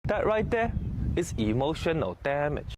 That right there is emotional damage.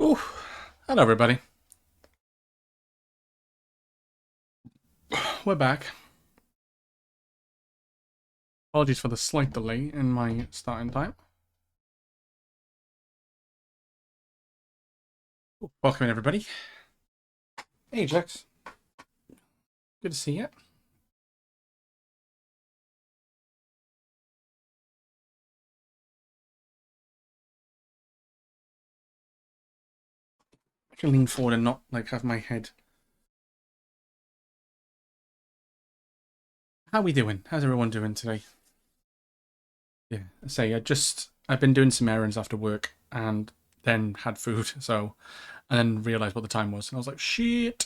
Oh, hello everybody. We're back. Apologies for the slight delay in my starting time. Welcome in everybody. Hey Jax. Good to see you. I can lean forward and not like have my head. How are we doing? How's everyone doing today? Yeah, I've been doing some errands after work and then had food, and then realised what the time was, and I was like, shit.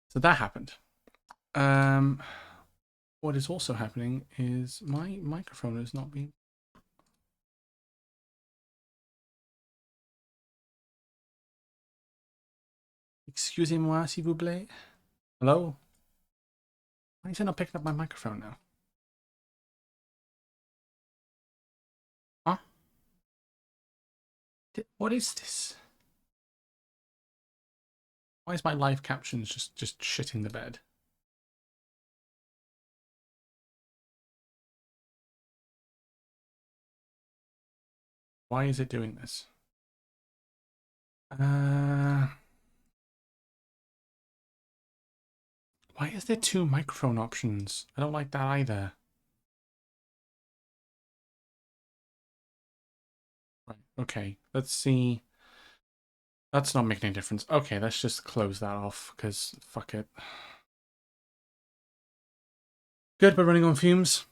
So that happened. What is also happening is my microphone is not being. Excusez-moi, s'il vous plaît. Hello? Why is it not picking up my microphone now? Huh? What is this? Why is my live captions just shitting the bed? Why is it doing this? Why is there two microphone options? I don't like that either. Right, okay, let's see. That's not making any difference. Okay, let's just close that off, because fuck it. Good, we're running on fumes.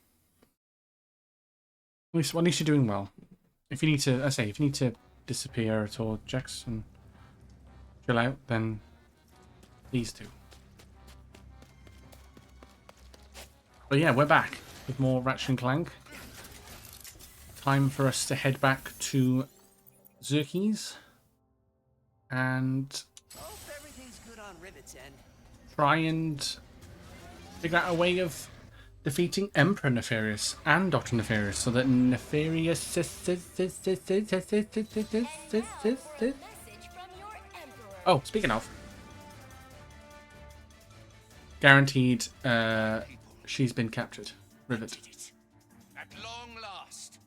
At least you're doing well. If you need to, if you need to disappear at all, Jax, and chill out, then please do. But yeah, we're back with more Ratchet and Clank. Time for us to head back to Xerxes and try and figure out a way of defeating Emperor Nefarious and Dr. Nefarious so that Nefarious... Oh, speaking of. Guaranteed, she's been captured. Rivet. At long last,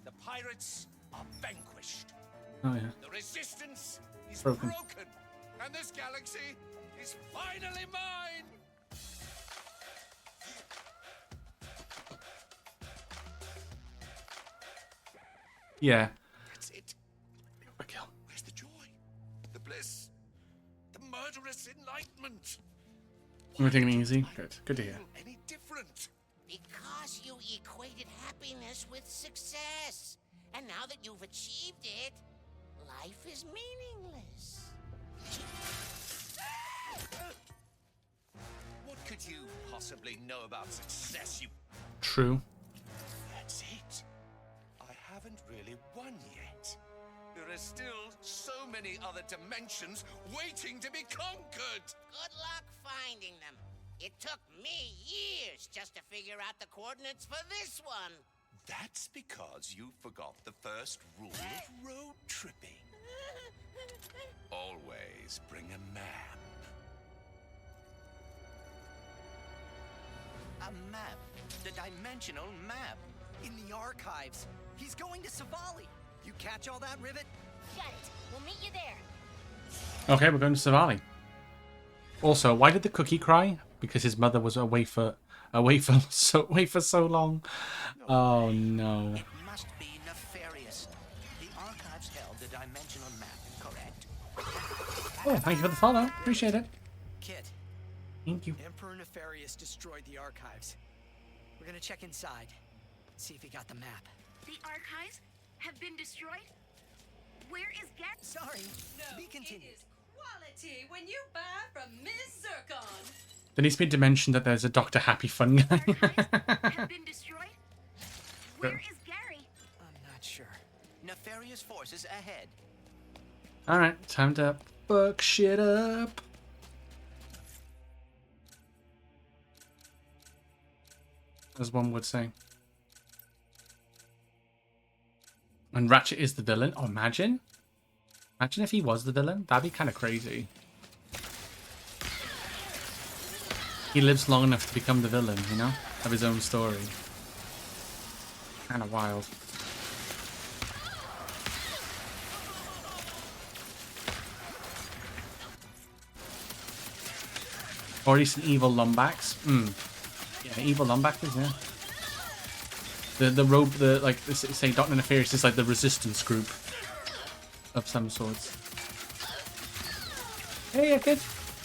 the pirates are vanquished. Oh yeah. The resistance is Broken. and this galaxy is finally mine. Yeah. That's it. A kill. Where's the joy, the bliss, the murderous enlightenment? We're taking it easy. Good. Good to hear. Any different? Because you equated happiness with success. And now that you've achieved it, life is meaningless. What could you possibly know about success, you... True. That's it. I haven't really won yet. There are still so many other dimensions waiting to be conquered. Good luck finding them. It took me years just to figure out the coordinates for this one. That's because you forgot the first rule of road tripping. Always bring a map. A map. The dimensional map. In the archives. He's going to Savali. You catch all that, Rivet? Shut it. We'll meet you there. Okay, we're going to Savali. Also, why did the cookie cry? Because his mother was away for so long. Oh no. It must be nefarious. The archives held the dimensional map, correct? Oh, thank you for the follow. Appreciate it. Kid, Thank you. Emperor Nefarious destroyed the archives. We're gonna check inside. See if he got the map. The archives have been destroyed? Where is Gary? Sorry. No, Be continued. it is quality when you buy from Miss Zircon. There needs to be a dimension that there's a Dr. Happy Fun guy. Archives have been destroyed? Where is Gary? I'm not sure. Nefarious forces ahead. Alright, time to fuck shit up. As one would say. And Ratchet is the villain. Oh, imagine. Imagine if he was the villain. That'd be kind of crazy. He lives long enough to become the villain, you know? Of his own story. Kind of wild. Already some evil Lombax. Yeah, evil Lombaxes, yeah. Like, say Dr. Nefarious is like the resistance group of some sorts. Hey, yeah, good.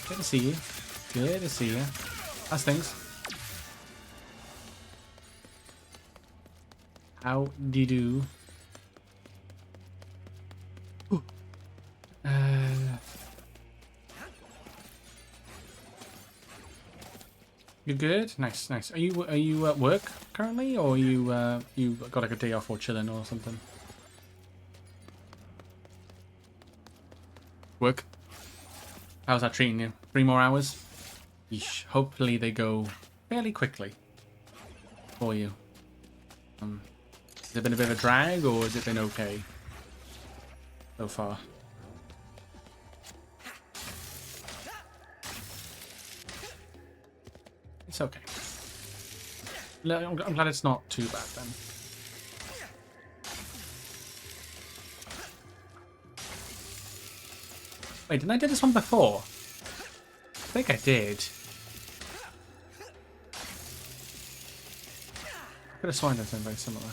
Good to see you. Good to see you. How's things? How do you do? You good? Nice, nice. Are you at work currently, or you got like a day off or chilling or something? Work. How's that treating you? 3 more hours? Yeesh. Hopefully they go fairly quickly for you. Has it been a bit of a drag, or has it been okay so far? It's okay. I'm glad it's not too bad then. Wait, didn't I do this one before? I think I did. I could have sworn that's very similar.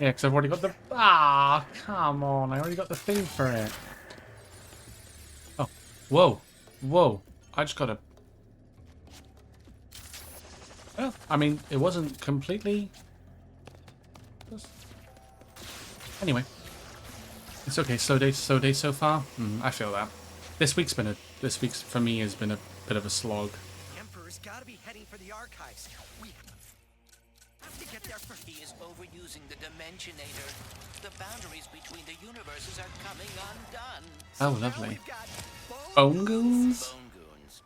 Yeah, because I've already got the... Ah, come on. I already got the thing for it. Oh. Whoa. Whoa. I just got a... Well, I mean, it wasn't completely... Anyway. It's okay. Slow day so far. I feel that. This week's for me has been a bit of a slog. The Emperor's gotta be heading for the archives. We have to get there first. He is overusing the Dimensionator. The boundaries between the universes are coming undone. Oh, Now lovely. we've got Bone goons? Bone goons.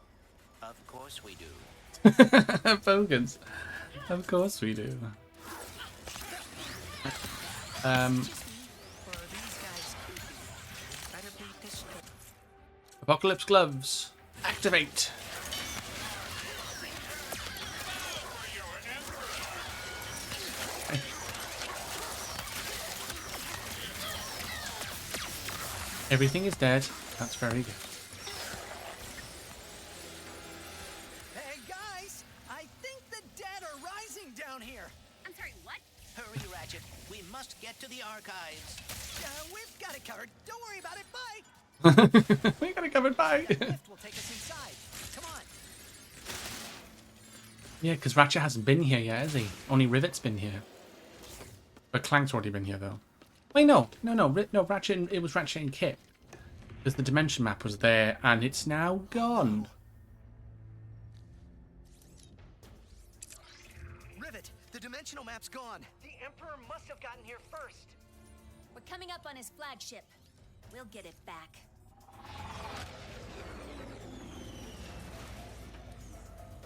Of course we do. Bone goons. Of course we do. Apocalypse gloves. Activate. Everything is dead. That's very good. Hey guys, I think the dead are rising down here. I'm sorry, what? Hurry, Ratchet. We must get to the archives. We've got it covered. Don't worry about it. Bye. We got it covered. Bye. The lift will take us inside. Come on. Yeah, because Ratchet hasn't been here yet, has he? Only Rivet's been here. But Clank's already been here, though. Wait, no, Ratchet. It was Ratchet and Kit. Because the dimension map was there, and it's now gone. Rivet, the dimensional map's gone. The Emperor must have gotten here first. We're coming up on his flagship. We'll get it back.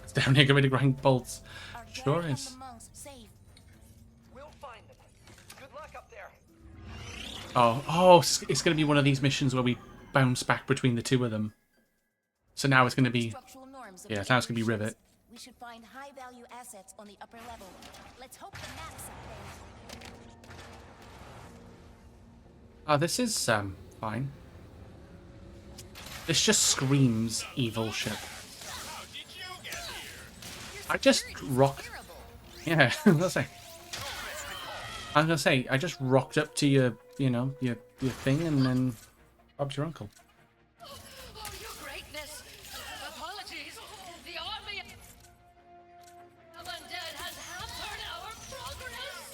It's down here, get ready to grind bolts. Are Sure Gary is. and the monks safe? We'll find them. Good luck up there. Oh, it's going to be one of these missions where we bounce back between the two of them. So now it's going to be... Structural norms of Yeah, the now it's going to be ancient. Rivet. We should find high-value assets on the upper level. Let's hope the map's up there. Oh, this is, fine. This just screams evil ship. I just rocked... Yeah, I was gonna say, I just rocked up to your, you know, your thing and then robbed your uncle. Oh, your greatness! Apologies. The army of undead has hampered our progress.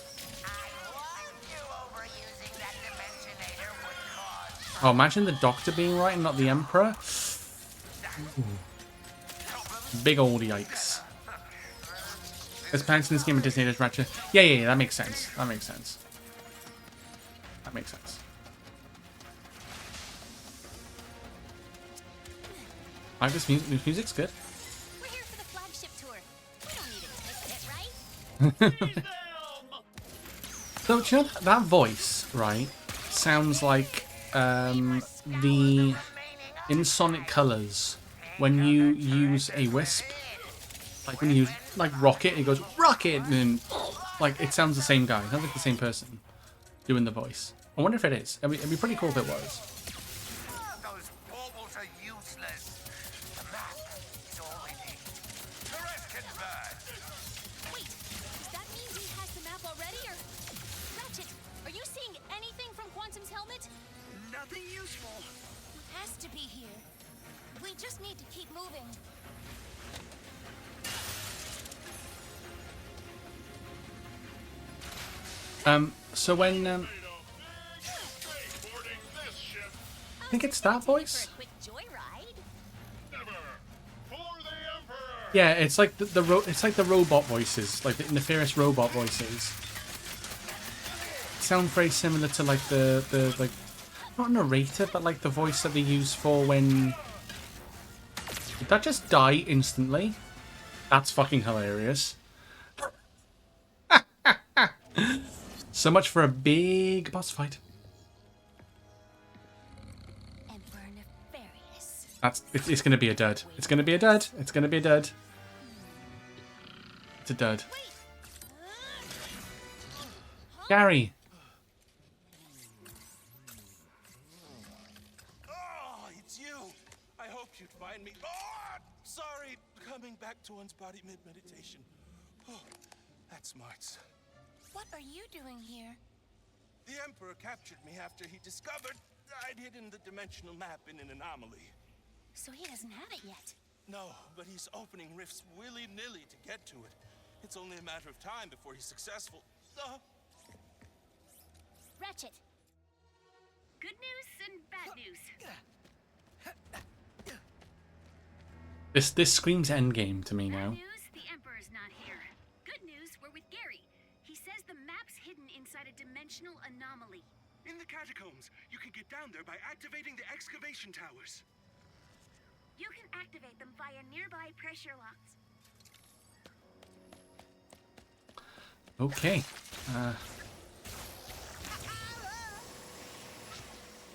I warned you overusing that Dimensionator would cause... Oh, imagine the Doctor being right and not the Emperor. Ooh. Big old yikes. There's planets in this game of Disney as Ratchet. Yeah, that makes sense. That makes sense. Like this music. This music's good. We're here for the flagship tour. We don't need a ticket, right? So, do you know that voice, right, sounds like the in Sonic Colors when you use a wisp, like when you use like Rocket, it goes Rocket, and like it sounds the same guy. It sounds like the same person doing the voice. I wonder if it is. It'd be pretty cool if it was. Those baubles are useless. The map is all we need. The rest can burn. Wait, does that mean he has the map already, or... Ratchet, are you seeing anything from Quantum's helmet? Nothing useful. Has to be here. We just need to keep moving. So when I think it's that voice. For a quick joyride. Yeah, it's like it's like the robot voices, like the nefarious robot voices. Sound very similar to like the like not narrator, but like the voice that they use for when. Did that just die instantly? That's fucking hilarious. So much for a big boss fight. Emperor Nefarious. It's gonna be a dud. It's gonna be a dud. It's gonna be a dud. It's a dud. Gary. Oh, it's you. I hoped you'd find me. Oh, sorry, coming back to one's body mid-meditation. Oh, that's smarts. What are you doing here? The Emperor captured me after he discovered I'd hidden the dimensional map in an anomaly. So he doesn't have it yet. No, but he's opening rifts willy-nilly to get to it. It's only a matter of time before he's successful. Ratchet. Good news and bad news. This screams endgame to me Bad now. news, the Emperor's not here. Good news, we're with Gary. He says the map's hidden inside a dimensional anomaly. In the catacombs, you can get down there by activating the excavation towers. You can activate them via nearby pressure locks. Okay.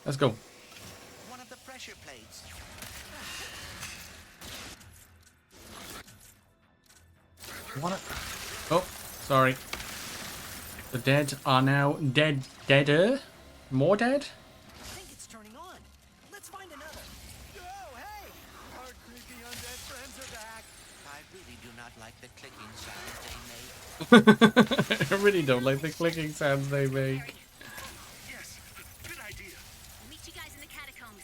Let's go. One of the pressure plates. What? Oh, sorry. The dead are now deader? More dead? I think it's turning on. Let's find another. Oh, hey! Our creepy undead friends are back. I really do not like the clicking sounds they make. I really don't like the clicking sounds they make. Yes, good idea. I'll meet you guys in the catacombs.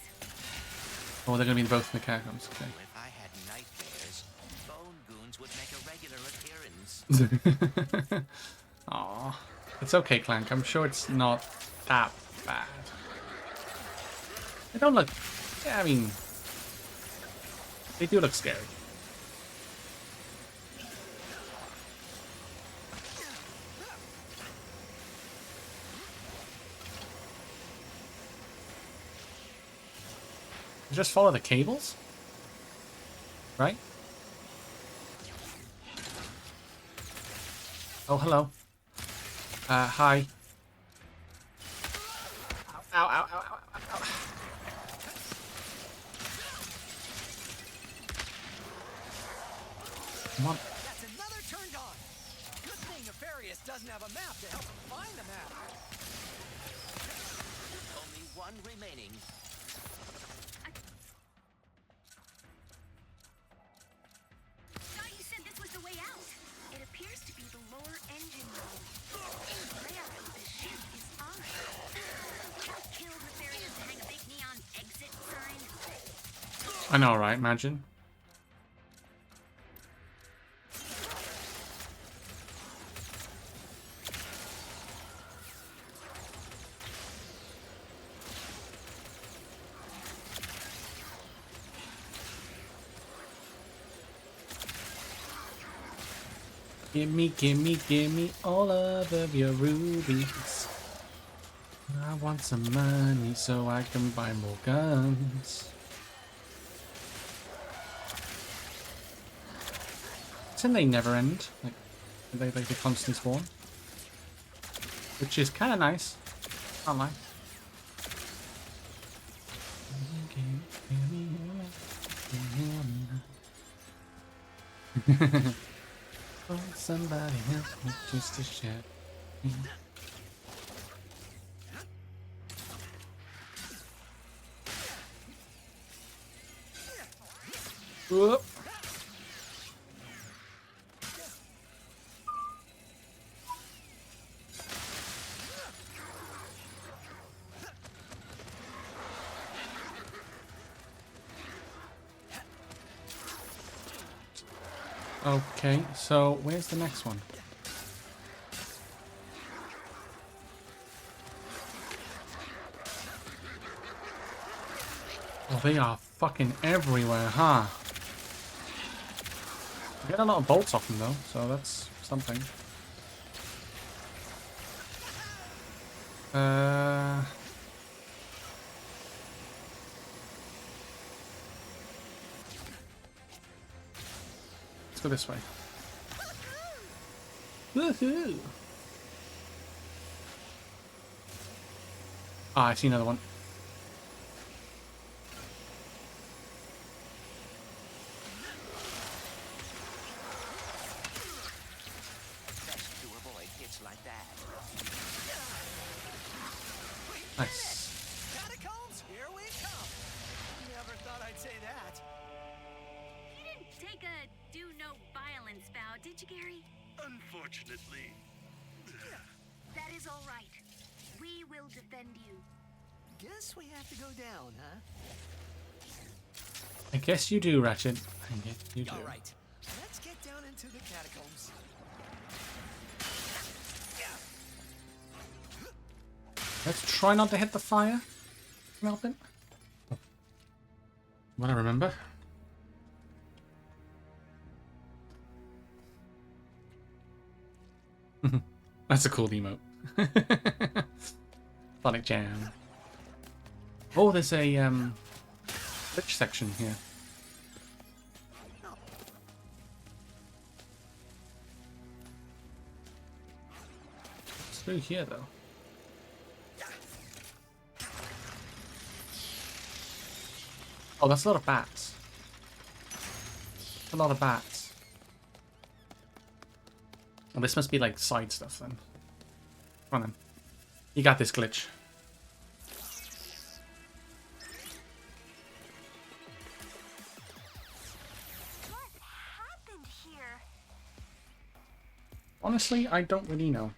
Oh, they're gonna be both in the catacombs. Okay. If I had nightmares, bone goons would make a regular appearance. Aw. It's okay, Clank. I'm sure it's not that bad. They don't look... Yeah, I mean... They do look scary. You just follow the cables? Right? Oh, hello. Hi. Ow, ow, ow, ow, ow, ow. Come on. That's another turned on. Good thing Nefarious doesn't have a map to help him find the map. Only one remaining. Thought you said this was the way out. It appears to be the lower engine room. Rare, the ship is on. Can't kill Nefarious to hang a big neon exit sign. I know, right? Imagine. Gimme all of your rubies. I want some money so I can buy more guns. And they never end. Like they constantly spawn, which is kind of nice. Can't lie. Oh, somebody help me just to share. Whoop. Okay, so where's the next one? Oh, they are fucking everywhere, huh? I get a lot of bolts off them though, so that's something. Let's go this way. Woohoo! Ah, I see another one. Best to avoid hits like that. Nice. Catacombs, here we come. Never thought I'd say that. You didn't take a do no violence vow, did you, Gary? Unfortunately. That is all right. We will defend you. Guess we have to go down, huh? I guess you do, Ratchet. I guess you do. All right. Let's get down into the catacombs. Let's try not to hit the fire. Can I help it? What I remember. That's a cool emote. Sonic Jam. Oh, there's a glitch section here. What's through here though? Oh, that's a lot of bats. A lot of bats. Well, this must be like side stuff then. Come on then. You got this, glitch. What happened here? Honestly, I don't really know.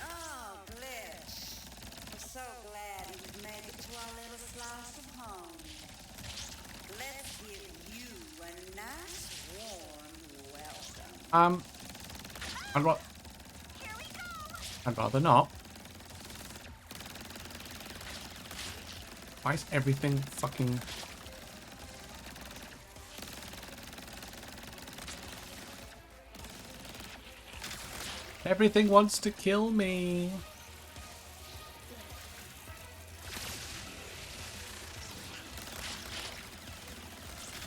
Oh, Glitch. We're so glad you've made it to our little slice of home. Let's give you a nice, warm welcome. I'd rather not. Why is everything fucking... Everything wants to kill me.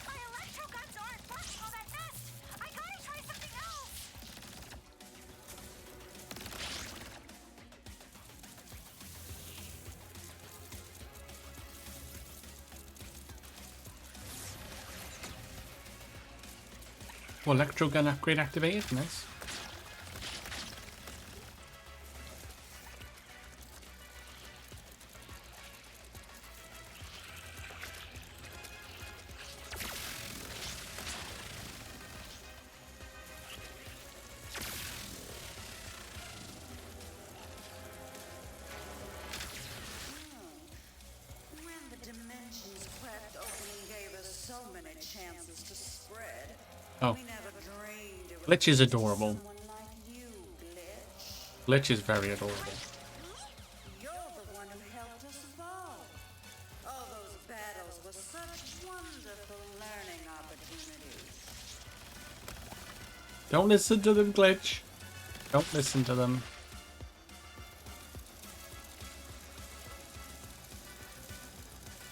My electro guns aren't working all that fast. I gotta try something else. Well, electro gun upgrade activated. Nice. When the dimensions cracked open and gave us so many chances to spread, Oh, we never dreamed it would Glitch is lead to adorable. someone like you, Glitch. Glitch is very adorable. You're the one who helped us evolve. All those battles were such wonderful learning opportunities. Don't listen to them, Glitch. Don't listen to them.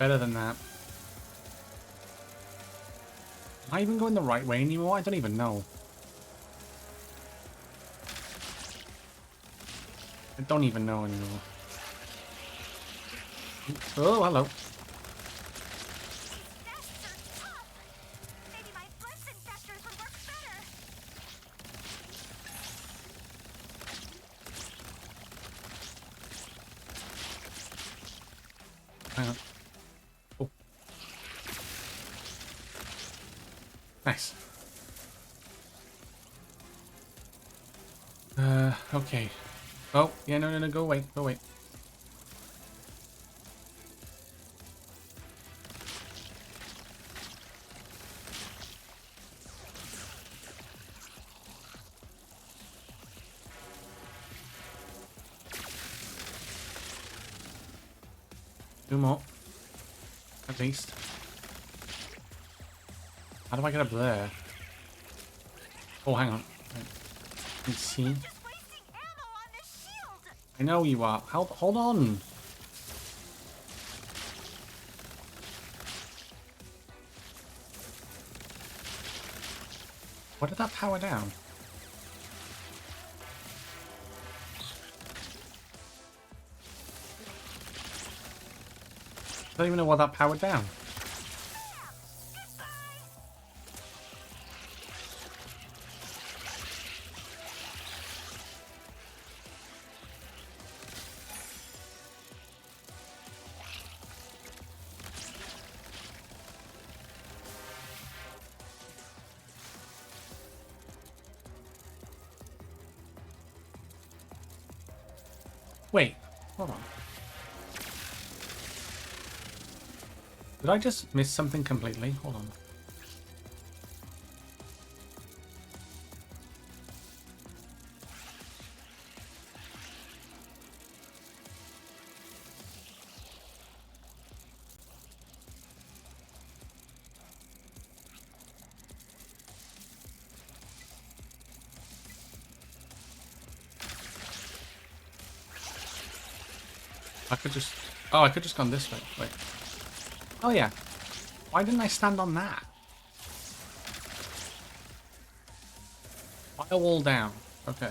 better than that. Am I even going the right way anymore? I don't even know. I don't even know anymore. Oh, hello. Nests are tough. Maybe my blitz infestors would work better. Hang on. Oh. Nice. Okay. Oh, yeah, no, go away, go away. Two more. At least. How do I get up there? Oh, hang on. Let's see. Just wasting ammo on this shield. I know you are. Hold on. What did that power down? I don't even know what that powered down. Wait, hold on. Did I just miss something completely? Hold on. I could just... Oh, I could just gone this way. Wait. Oh, yeah. Why didn't I stand on that? Firewall down. Okay.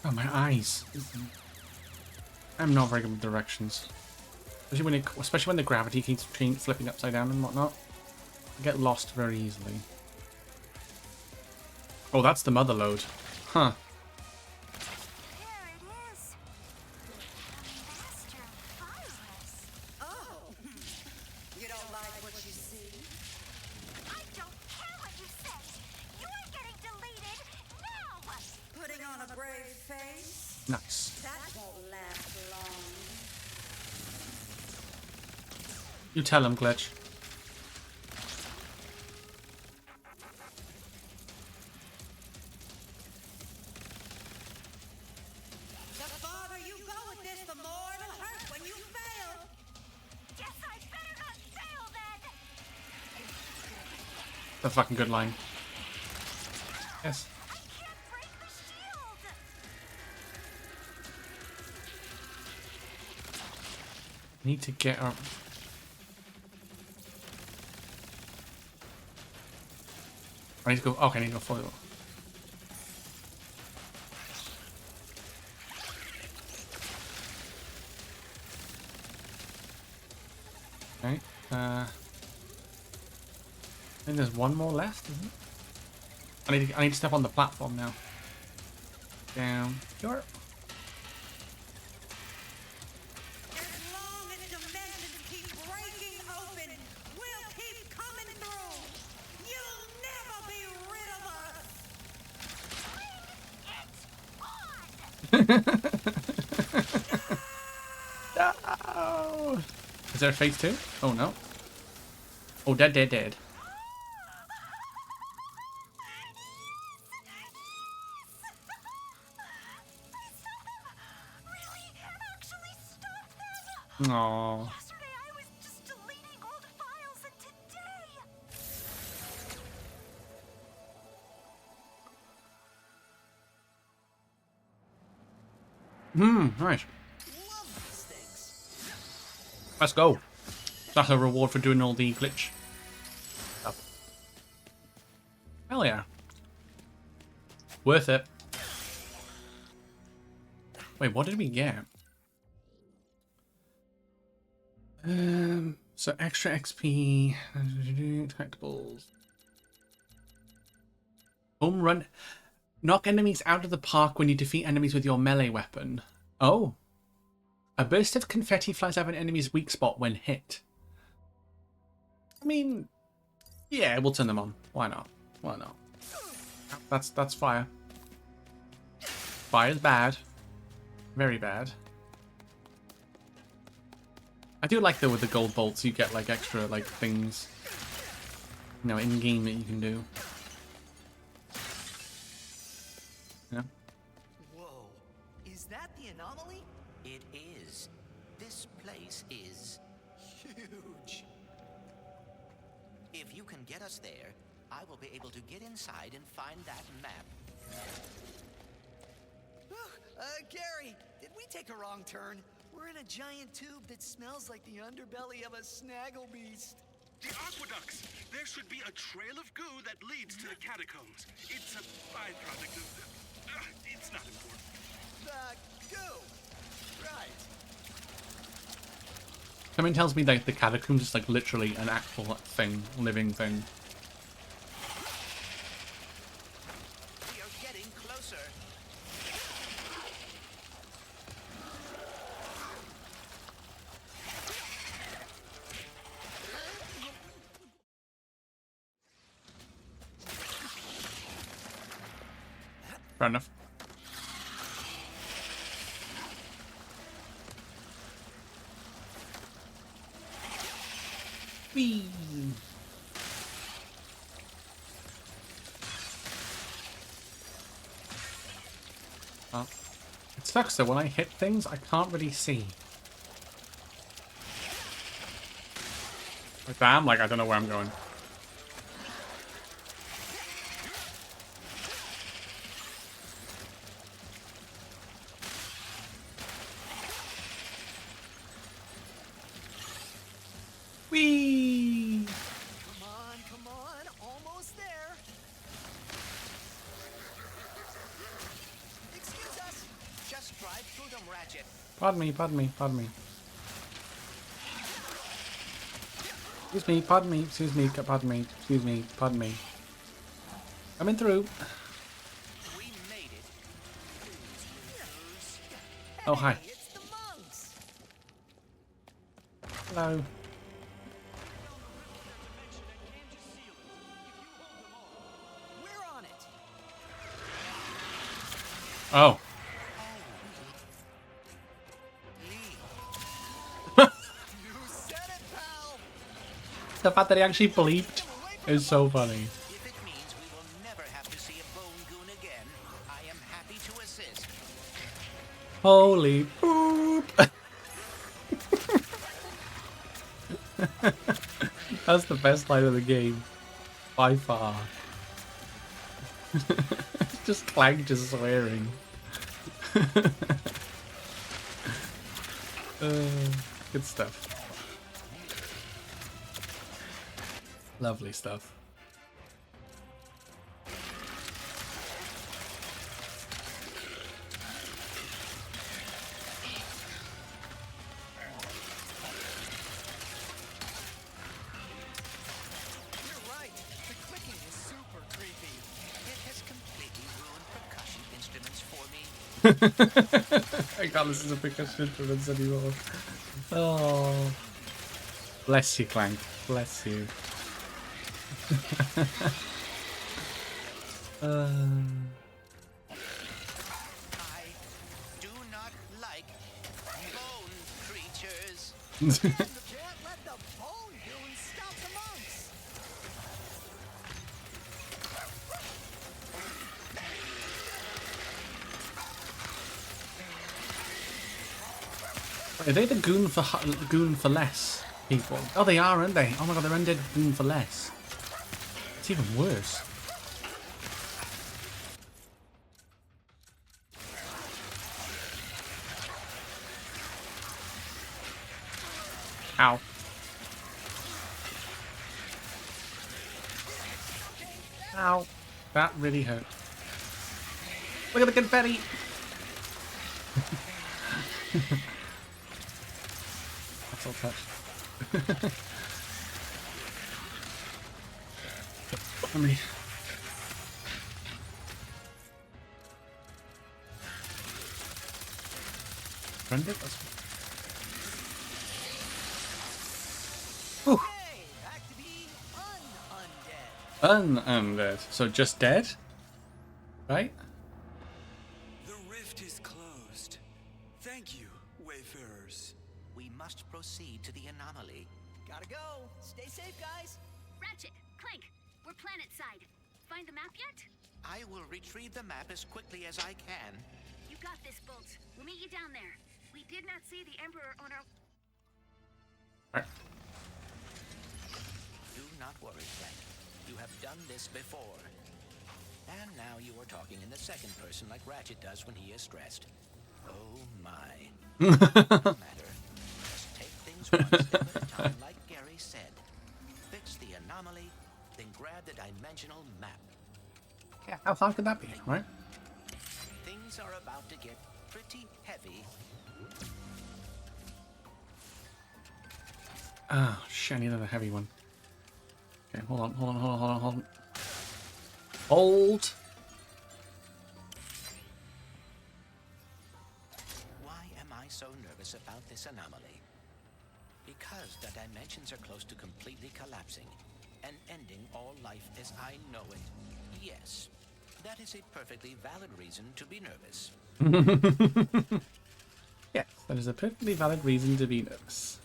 Oh, my eyes. I'm not very good with directions. Especially when the gravity keeps flipping upside down and whatnot. I get lost very easily. Oh, that's the mother load. Huh. There it is. A master virus. Oh, you don't like what you see? I don't care what you say. You're getting deleted now. Putting on a brave face? Nice. That won't last long. You tell him, Glitch. The farther you go with this, the more it'll hurt when you fail. Guess I better not fail then. That's a fucking good line. Yes. I can't break the shield. I need to get up. I need to go. Okay, I need to go forward. Okay. I think there's one more left, isn't it? I need to step on the platform now. Down. Here. As long as dimensions keep breaking open, we'll keep coming through. You'll never be rid of us. No! Is there a phase 2? Oh no. Oh, dead. Aww. Yesterday I was just deleting old files, and today... Right. Let's go. That's a reward for doing all the glitch stuff. Hell yeah. Worth it. Wait, what did we get? So extra XP, collectibles. Home run. Knock enemies out of the park when you defeat enemies with your melee weapon. Oh. A burst of confetti flies out of an enemy's weak spot when hit. I mean, yeah, we'll turn them on. Why not? Why not? That's fire. Fire's bad. Very bad. I do like though with the gold bolts you get like extra like things, you know, in game that you can do. Yeah. Whoa. Is that the anomaly? It is. This place is Huge. If you can get us there, I will be able to get inside and find that map. Gary, did we take a wrong turn? We're in a giant tube that smells like the underbelly of a snaggle beast. The aqueducts! There should be a trail of goo that leads to the catacombs. It's a byproduct of... it's not important. The goo! Right. Something tells me that the catacombs is like literally an actual thing, living thing. We are getting closer. Fair enough. Whee! Well, it sucks though, when I hit things, I can't really see. Like that, I'm like, I don't know where I'm going. Whee! Come on, almost there. Excuse us. Just drive through them, Ratchet. Pardon me, pardon me, pardon me. Excuse me, pardon me, excuse me, pardon me, excuse me, pardon me. Coming through. We made it. Oh, hi. It's the monks. Hello. We're on it. Oh. You said it, pal. The fact that he actually bleeped is so funny. If it means we will never have to see a bone goon again, I am happy to assist. Holy poop. That's the best line of the game. By far. Just Clank just swearing. Good stuff. Lovely stuff. You're right. The clicking is super creepy. It has completely ruined percussion instruments for me. I can't listen to percussion instruments anymore. Oh. Bless you, Clank. Bless you. I do not like bone creatures. You can't let the bone goons stop the monks. Are they the goon for less people? Oh, they are, aren't they? Oh my god, they're undead goon for less. It's even worse. Ow. Ow. That really hurt. Look at the confetti! That's all touched. How many? Friend it? That's... Ooh. Hey, back to being undead. Undead. So just dead? Right? The rift is closed. Thank you, wayfarers. We must proceed to the anomaly. Gotta go. Stay safe, guys. Ratchet, Clank, we're planet side. Find the map yet? I will retrieve the map as quickly as I can. You got this, Bolt. We'll meet you down there. We did not see the Emperor on our... Alright. Do not worry, Frank. You have done this before. And now you are talking in the second person like Ratchet does when he is stressed. Oh my. No matter. Just take things one step at a time like Gary said. Fix the anomaly, then grab the dimensional map. Yeah, how hard could that be, right? Things are about to get pretty heavy. Ah, shit, I need another heavy one. Okay, hold on. Hold! Why am I so nervous about this anomaly? Because the dimensions are close to completely collapsing and ending all life as I know it. Yes, that is a perfectly valid reason to be nervous. Yes, that is a perfectly valid reason to be nervous.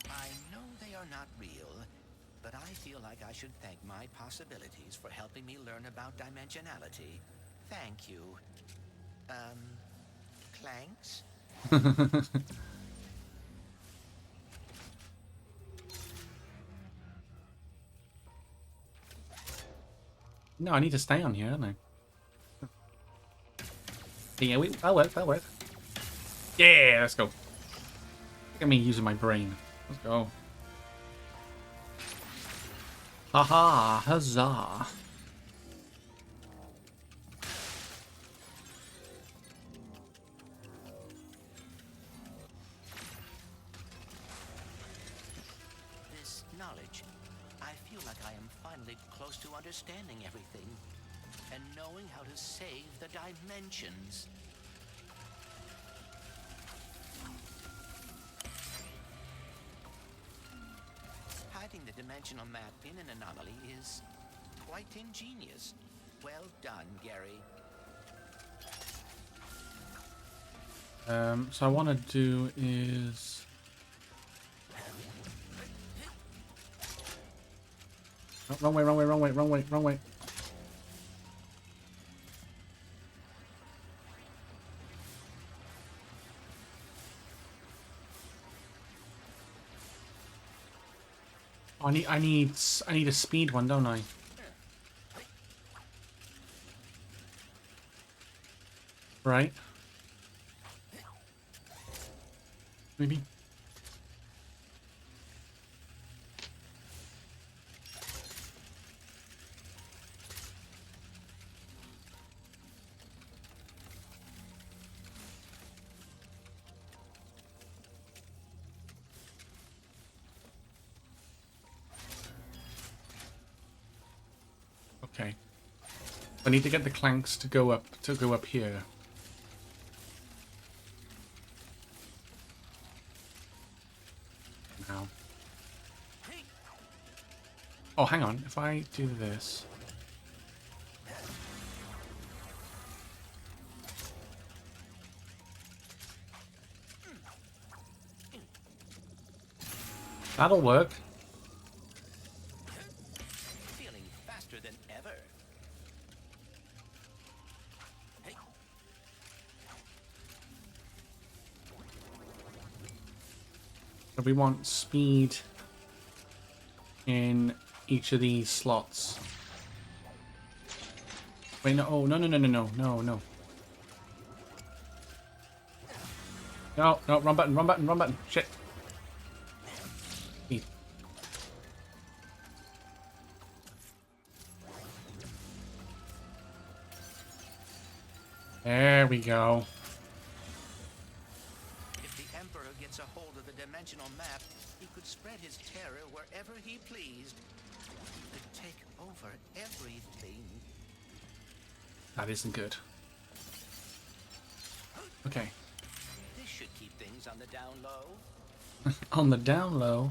I know they are not real, but I feel like I should thank my possibilities for helping me learn about dimensionality. Thank you. Clanks? No, I need to stay on here, don't I? Yeah, that'll work. Yeah, let's go. Look at me using my brain. Let's go. Haha, huzzah. This knowledge, I feel like I am finally close to understanding everything and knowing how to save the dimensions. Hiding the dimensional map in an anomaly is quite ingenious. Well done, Gary. So I want to do is... Oh, wrong way. Oh, I need a speed one, don't I? Right. Maybe. Okay. I need to get the clanks to go up here. Now. Oh, hang on. If I do this. That'll work. Feeling faster than ever. So we want speed in each of these slots. Wait, no, oh, no. No, wrong button. Shit. Speed. There we go. If the Emperor gets a hold of the dimensional map, he could spread his terror wherever he pleased. He could take over everything. That isn't good. Okay. This should keep things on the down low. On the down low.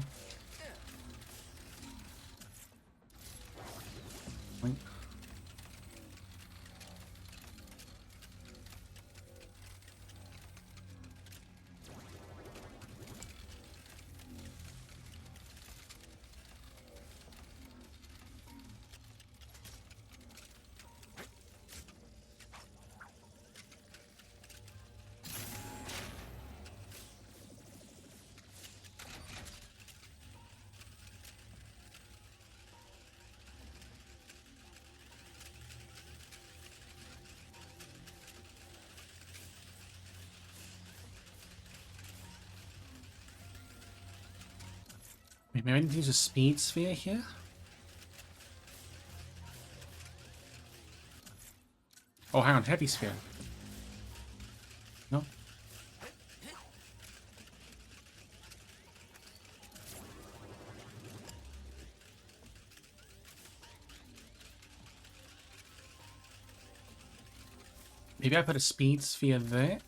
Boink. Wait, maybe I need to use a speed sphere here? Oh, hang on, heavy sphere. No? Maybe I put a speed sphere there?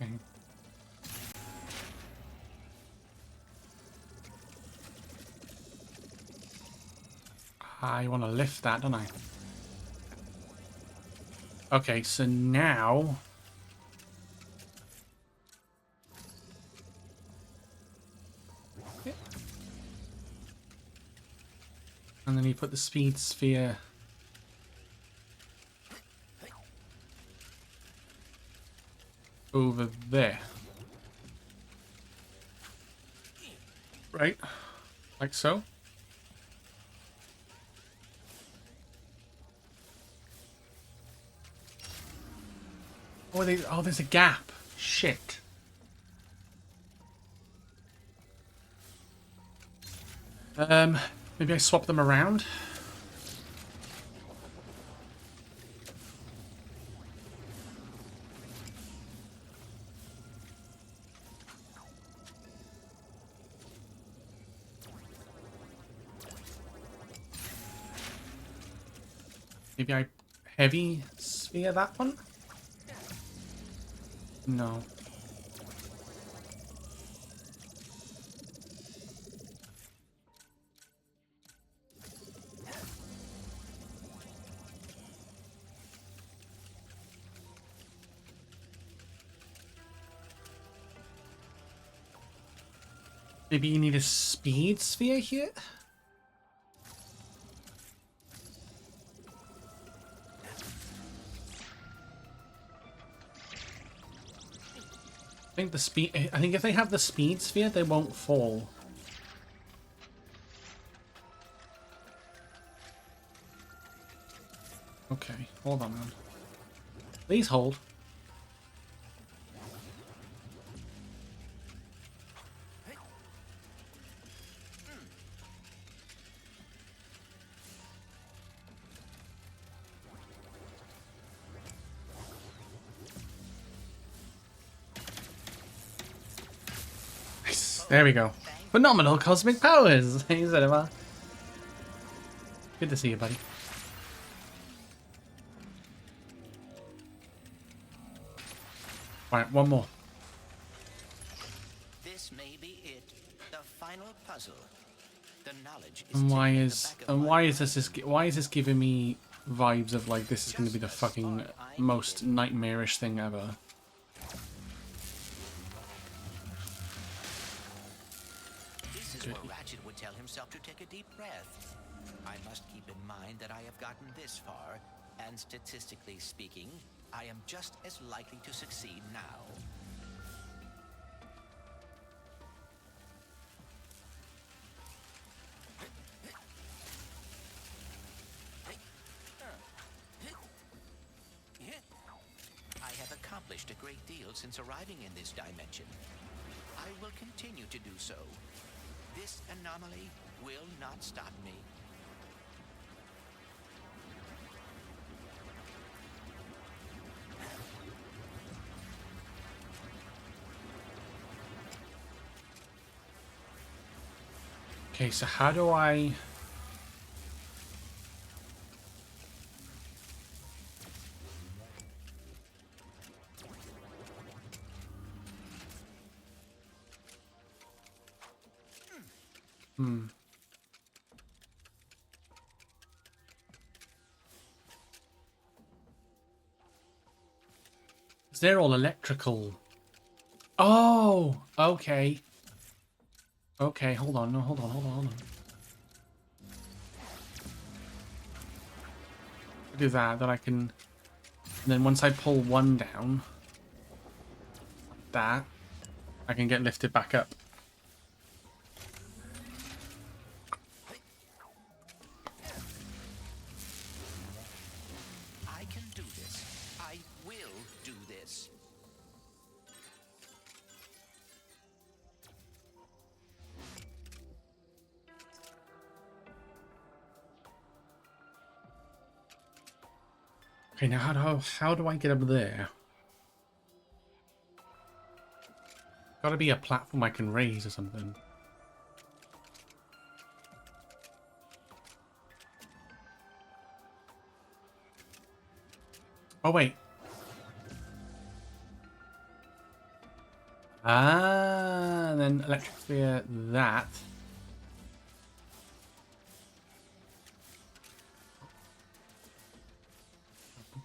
Okay. I want to lift that, don't I? Okay, so now... And then you put the speed sphere... over there. Right? Like so? Oh, there's a gap. Shit. Maybe I swap them around? Maybe I heavy sphere that one? No. Maybe you need a speed sphere here? I think if they have the speed sphere, they won't fall. Okay, hold on, man. Please hold. There we go. Phenomenal cosmic powers! Good to see you, buddy. Alright, one more. This may be it. The final puzzle. The knowledge is And why is this giving me vibes of like this is going to be the fucking most nightmarish thing ever? is where Ratchet would tell himself to take a deep breath. I must keep in mind that I have gotten this far, and statistically speaking, I am just as likely to succeed now. I have accomplished a great deal since arriving in this dimension. I will continue to do so. This anomaly will not stop me. Okay, so how do I... They're all electrical. Oh, okay. Okay, hold on. No, hold on. Do that, then I can... And then once I pull one down, that, I can get lifted back up. I can do this. I will do this. Okay, now how do I get up there? Gotta be a platform I can raise or something. Oh, wait. Ah, and then electric sphere that.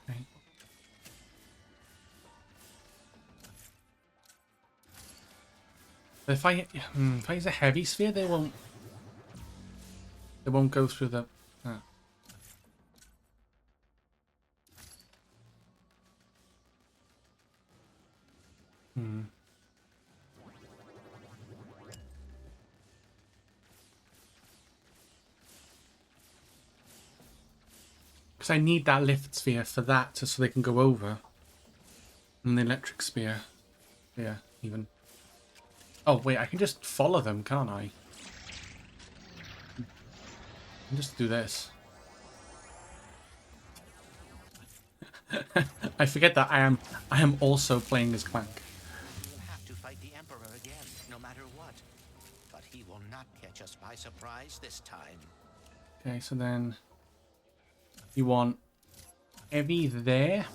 Okay. But if I use a heavy sphere, they won't go through the. Because I need that lift sphere for that, so they can go over. And the electric sphere. Yeah, even. Oh, wait, I can just follow them, can't I? I can just do this. I forget that I am also playing as Clank. We will have to fight the Emperor again, no matter what. But he will not catch us by surprise this time. Okay, so then you want heavy there,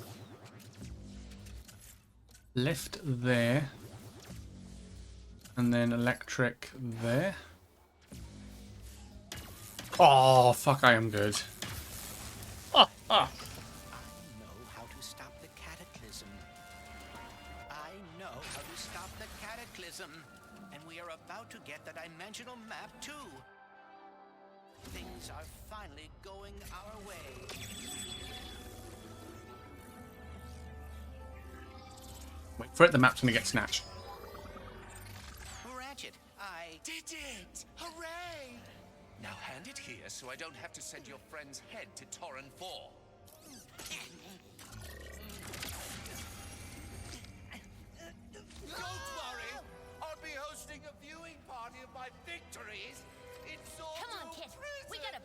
lift there, and then electric there. Oh, fuck, I am good. I know how to stop the cataclysm. I know how to stop the cataclysm. And we are about to get the dimensional map too. Things are finally going our way. Wait for it, the map's gonna get snatched. Ratchet, I Did it! Hooray! Now hand it here so I don't have to send your friend's head to Torren 4. Don't worry! I'll be hosting a viewing party of my victories in Sword. Come on, kid. We gotta.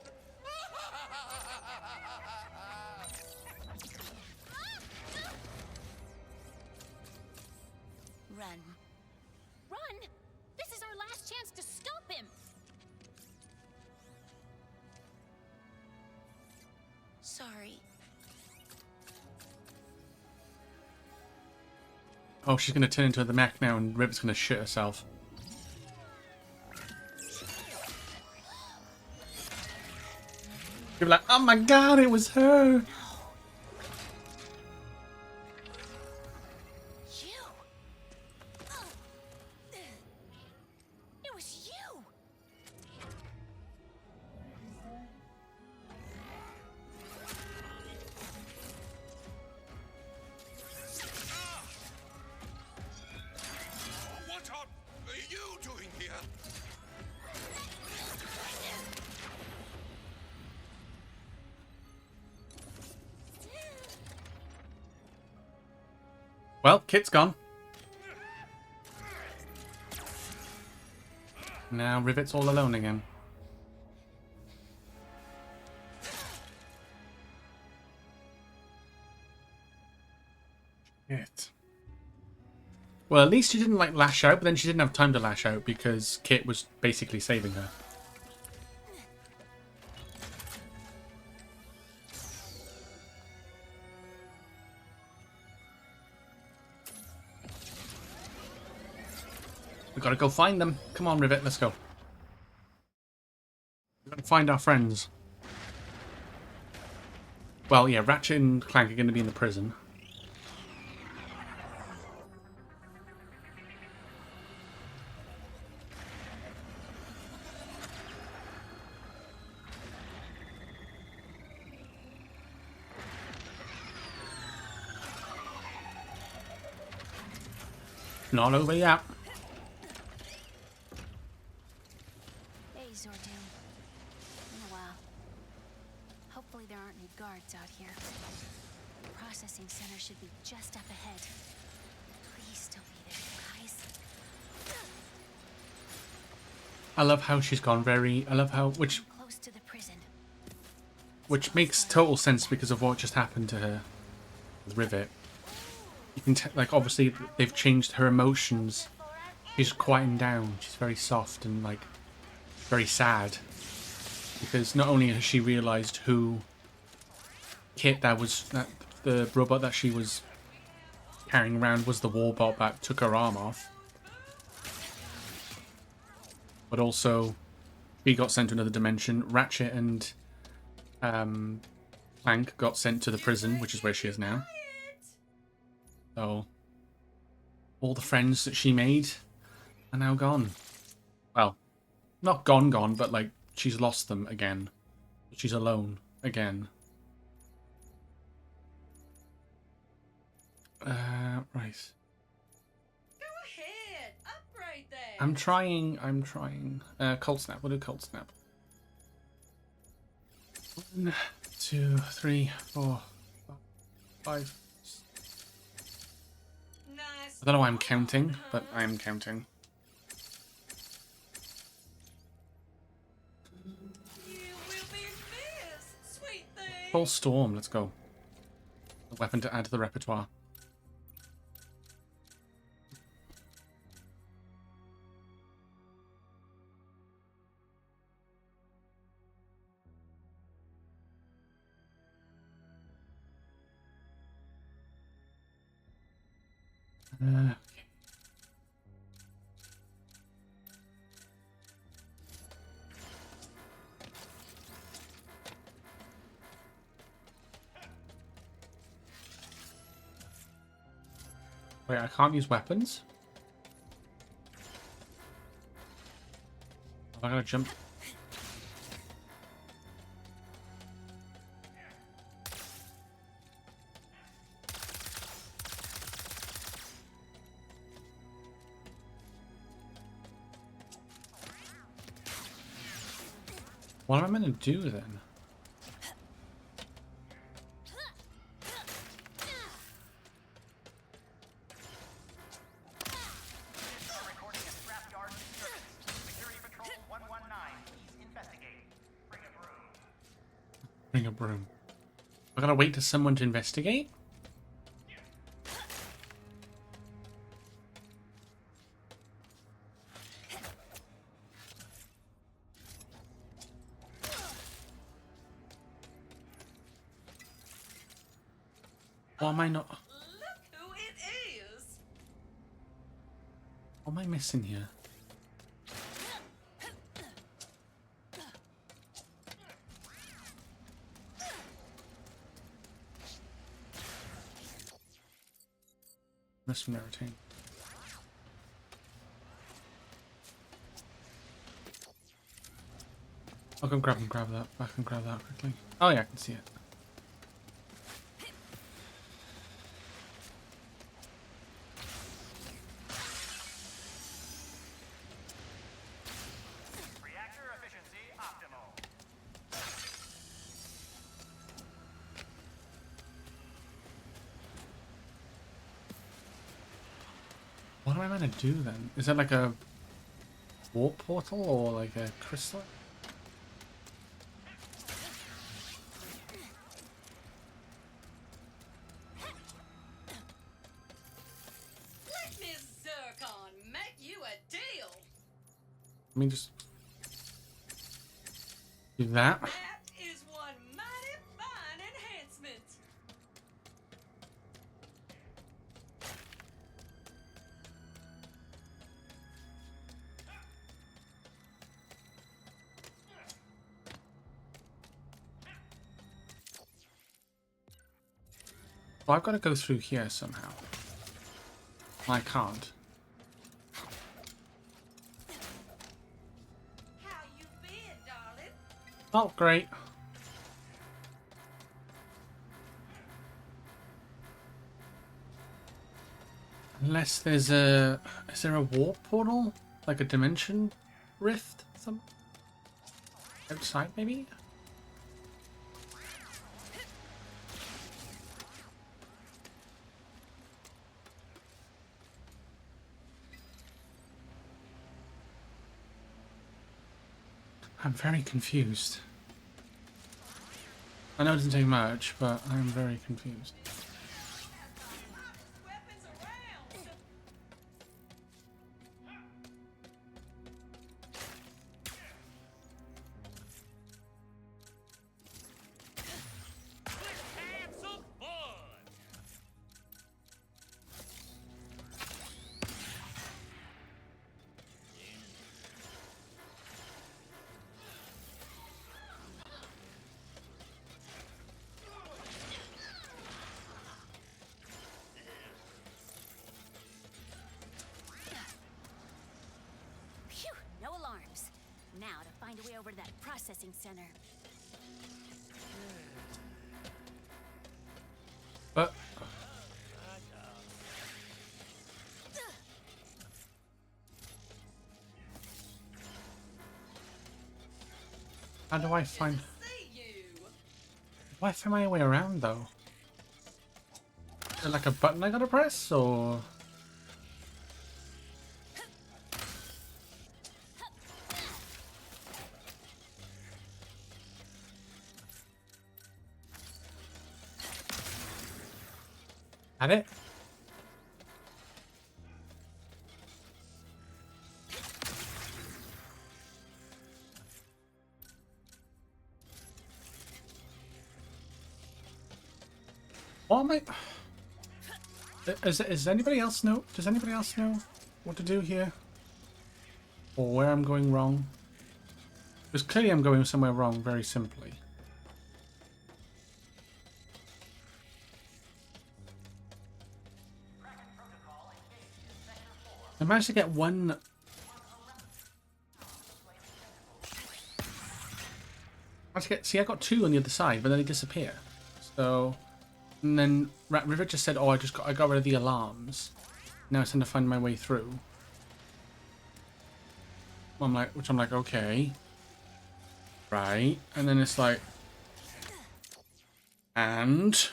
Run. Run! This is our last chance to stop him! Sorry. Oh, she's gonna turn into the mech now, and Rip's gonna shit herself. You're like, oh my god, it was her! You! It was you! Well, Kit's gone. Now Rivet's all alone again. Shit. Well, at least she didn't like lash out, but then she didn't have time to lash out because Kit was basically saving her. We gotta go find them. Come on, Rivet, let's go. We gotta find our friends. Well, yeah, Ratchet and Clank are gonna be in the prison. Not over yet. Hey, Zordon. Been a while. Hopefully there aren't any guards out here. The processing center should be just up ahead. Please don't be there, guys. I love how she's gone very... I love how... Which Close to the prison. Which makes total sense because of what just happened to her with Rivet. You can like, obviously they've changed her emotions. She's quieting down. She's very soft and like very sad because not only has she realized who Kit that the robot that she was carrying around was the warbot that took her arm off, but also he got sent to another dimension. Ratchet and Clank got sent to the prison, which is where she is now. So, all the friends that she made are now gone. Well, not gone, but like, she's lost them again. She's alone again. Right. Go ahead, upgrade that. I'm trying. Cold Snap, we'll do Cold Snap. 1, 2, 3, 4, 5. I don't know why I'm counting, but I am counting. You will be missed, sweet thing. Full Storm, let's go. A weapon to add to the repertoire. Okay. Wait, I can't use weapons? Have I gotta jump? What am I meant to do then? Bring a broom. I gotta wait for someone to investigate? Why am I not? Look who it is. What am I missing here? Missing everything. I'll go grab that. I can grab that quickly. Oh yeah, I can see it. am I meant to do then? Is that like a warp portal or like a crystal? Let Miss Zircon make you a deal. Let me just do that. That is one mighty fine enhancement. Well, I've got to go through here somehow. I can't. How you been, darling? Oh, great. Unless there's a... Is there a warp portal? Like a dimension rift? Some outside, maybe? I'm very confused. I know it doesn't take much, but I'm very confused. Weapons around. Phew, no alarms. Now to find a way over to that processing center. But... How do I find... See you. Why find my way around, though? Is there like a button I gotta press, or...? Had it? What am I... Is anybody else know? Does anybody else know what to do here? Or where I'm going wrong? Because clearly I'm going somewhere wrong, very simply. I managed to get one... See, I got two on the other side, but then they disappear. So... And then River just said, "Oh, I got rid of the alarms. Now it's time to find my way through." Which I'm like, okay, right. And then it's like, and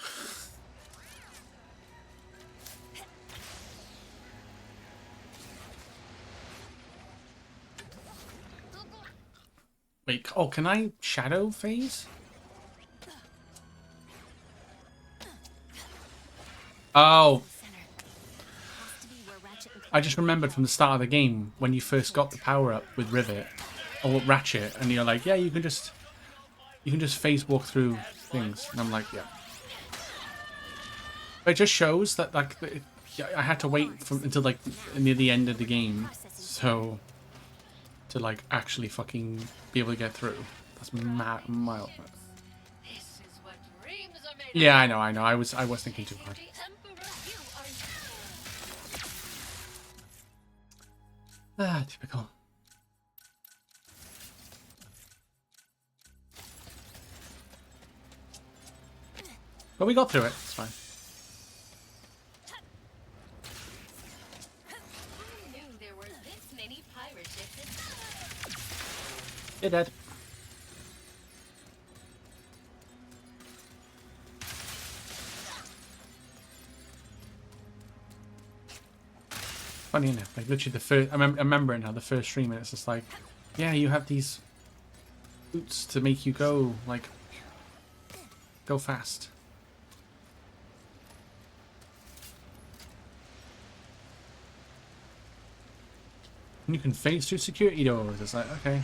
wait. Oh, can I shadow phase? Oh, I just remembered from the start of the game when you first got the power up with Rivet or Ratchet, and you're like, yeah, you can just phase walk through things, and I'm like, yeah. But it just shows that like I had to wait until like near the end of the game, so to like actually fucking be able to get through. That's mild. Yeah, I know. I was thinking too hard. Ah, typical. But we got through it. It's fine. You're dead. Funny enough, like literally the first, I remember now the first 3 minutes, it's like, yeah, you have these boots to make you go, like, go fast. And you can phase through security doors. It's like, okay.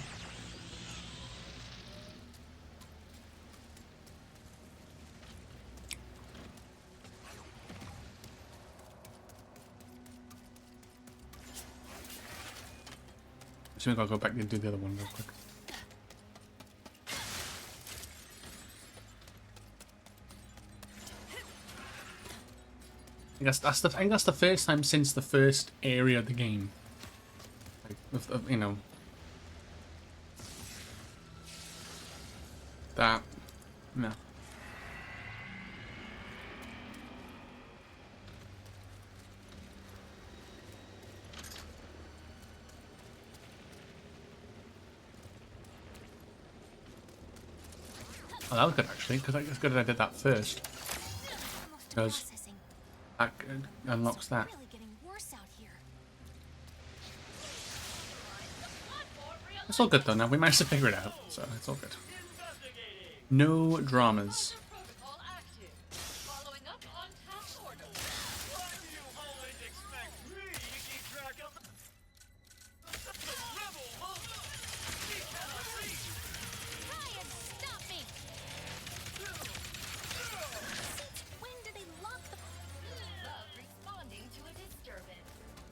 So we gotta go back and do the other one real quick. I think that's the first time since the first area of the game. Like, you know, that no. Oh, that was good actually, because it's good that I did that first. Because that unlocks that. It's all good though now. We managed to figure it out, so it's all good. No dramas.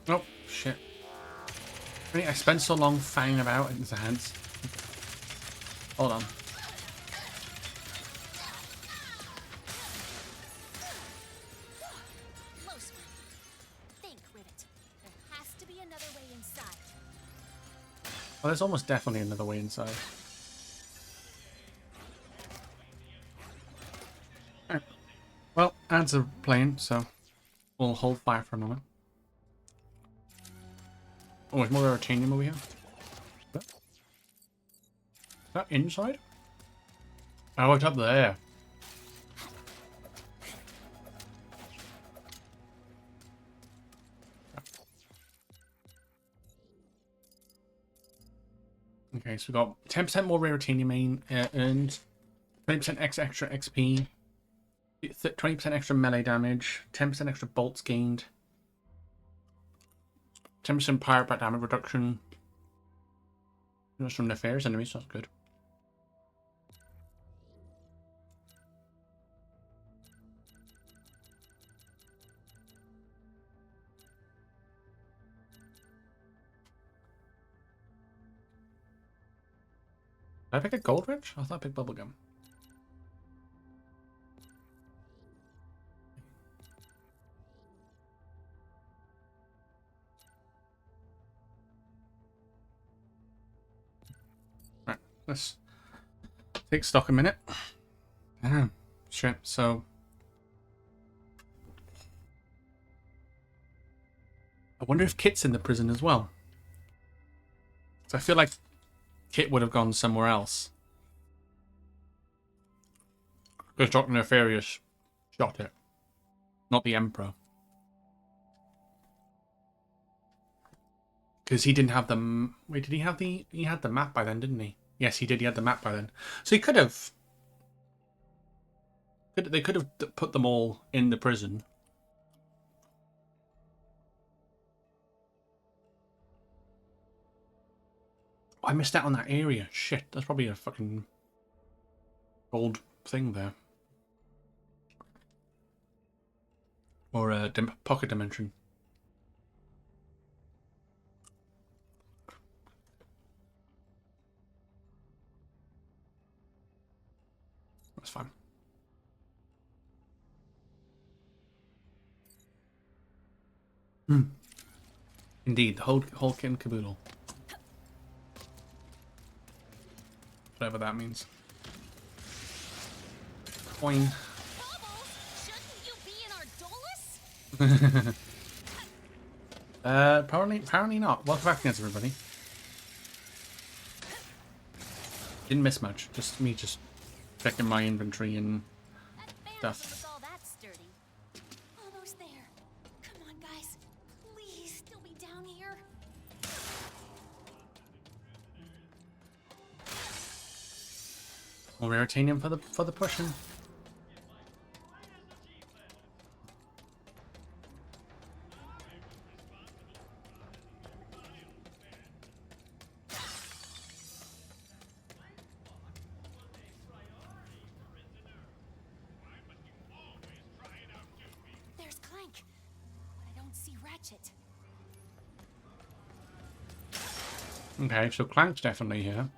Oh, shit. I spent so long fanging about in his hands. Hold on. Well, there's almost definitely another way inside. Right. Well, ads are playing, so we'll hold fire for a moment. Oh, there's more titanium over here. Is that inside? Oh, it's up there. Okay, so we got 10% more rare titanium earned, 20% extra XP, 20% extra melee damage, 10% extra bolts gained, 10% pirate back damage reduction. Just from nefarious enemies, so that's good. Did I pick a gold wrench? I thought I picked bubblegum. Right, let's take stock a minute. Damn, shit, so... I wonder if Kit's in the prison as well. So I feel like Kit would have gone somewhere else. Because Dr. Nefarious shot it. Not the Emperor. Because he didn't have the... Wait, did he have the... He had the map by then, didn't he? Yes, he did. He had the map by then. So he could have... They could have put them all in the prison. Oh, I missed out on that area. Shit, that's probably a fucking gold thing there. Or a pocket dimension. That's fine. Indeed, the whole kit and caboodle. Whatever that means. Coin. Apparently not. Welcome back again, everybody. Didn't miss much. Just me checking my inventory and stuff. Almost there. Come on, guys. Please, still be down More Raritanium for the pushing. There's Clank, but I don't see Ratchet. Okay, so Clank's definitely here.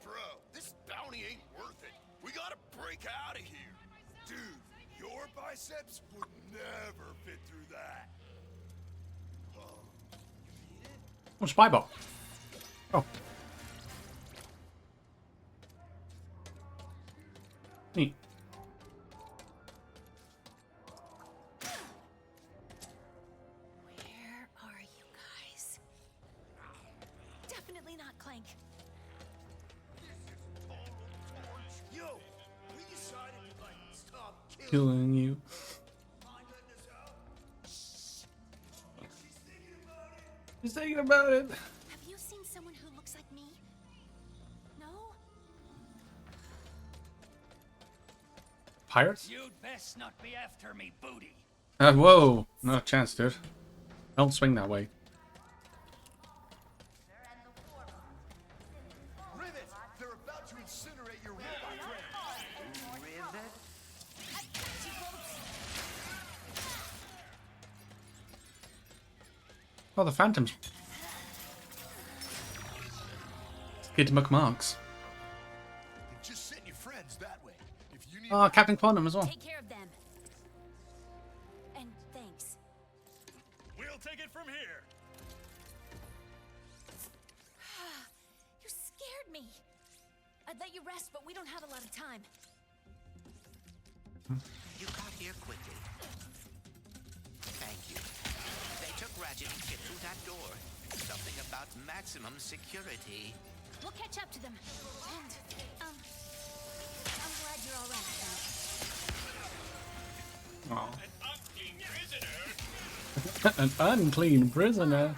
Bro, this bounty ain't worth it. We gotta break out of here. Dude, your biceps would never fit through that. Oh, Spybot. Oh. Neat. Where are you guys? Definitely not Clank. Yo, we decided to like stop Killing you. He's thinking about it. Have you seen someone who looks like me? No? Pirates? You'd best not be after me, booty. Whoa. Not a chance, dude. Don't swing that way. Rivet, they're about to incinerate your robot friend. Rivet? Oh, the Phantoms. Kid McMarks. Just send your friends that way. If you need Oh, Captain Quantum as well. Take care of them. And thanks. We'll take it from here. You scared me. I'd let you rest, but we don't have a lot of time. You got here quickly. Thank you. They took Ratchet and Kit through that door. Something about maximum security. We'll catch up to them. And, I'm glad you're all right, Frank. Oh. An unclean prisoner.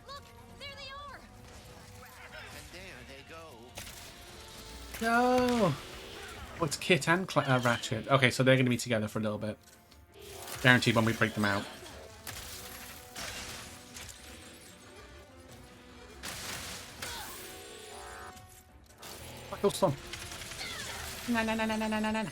Look, there they are. And there they go. No. Oh, it's Kit and Ratchet. Okay, so they're going to be together for a little bit. Guaranteed when we break them out. Fuck those some. No, no, no, no, no, no, no, no.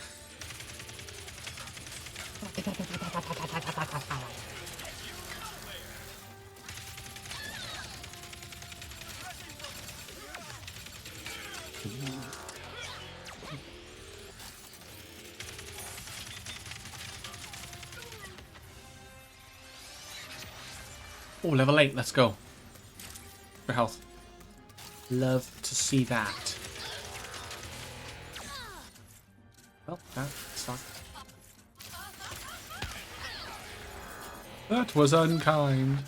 Oh, level 8, let's go. For health. Love to see that. Well, that sucked. That was unkind.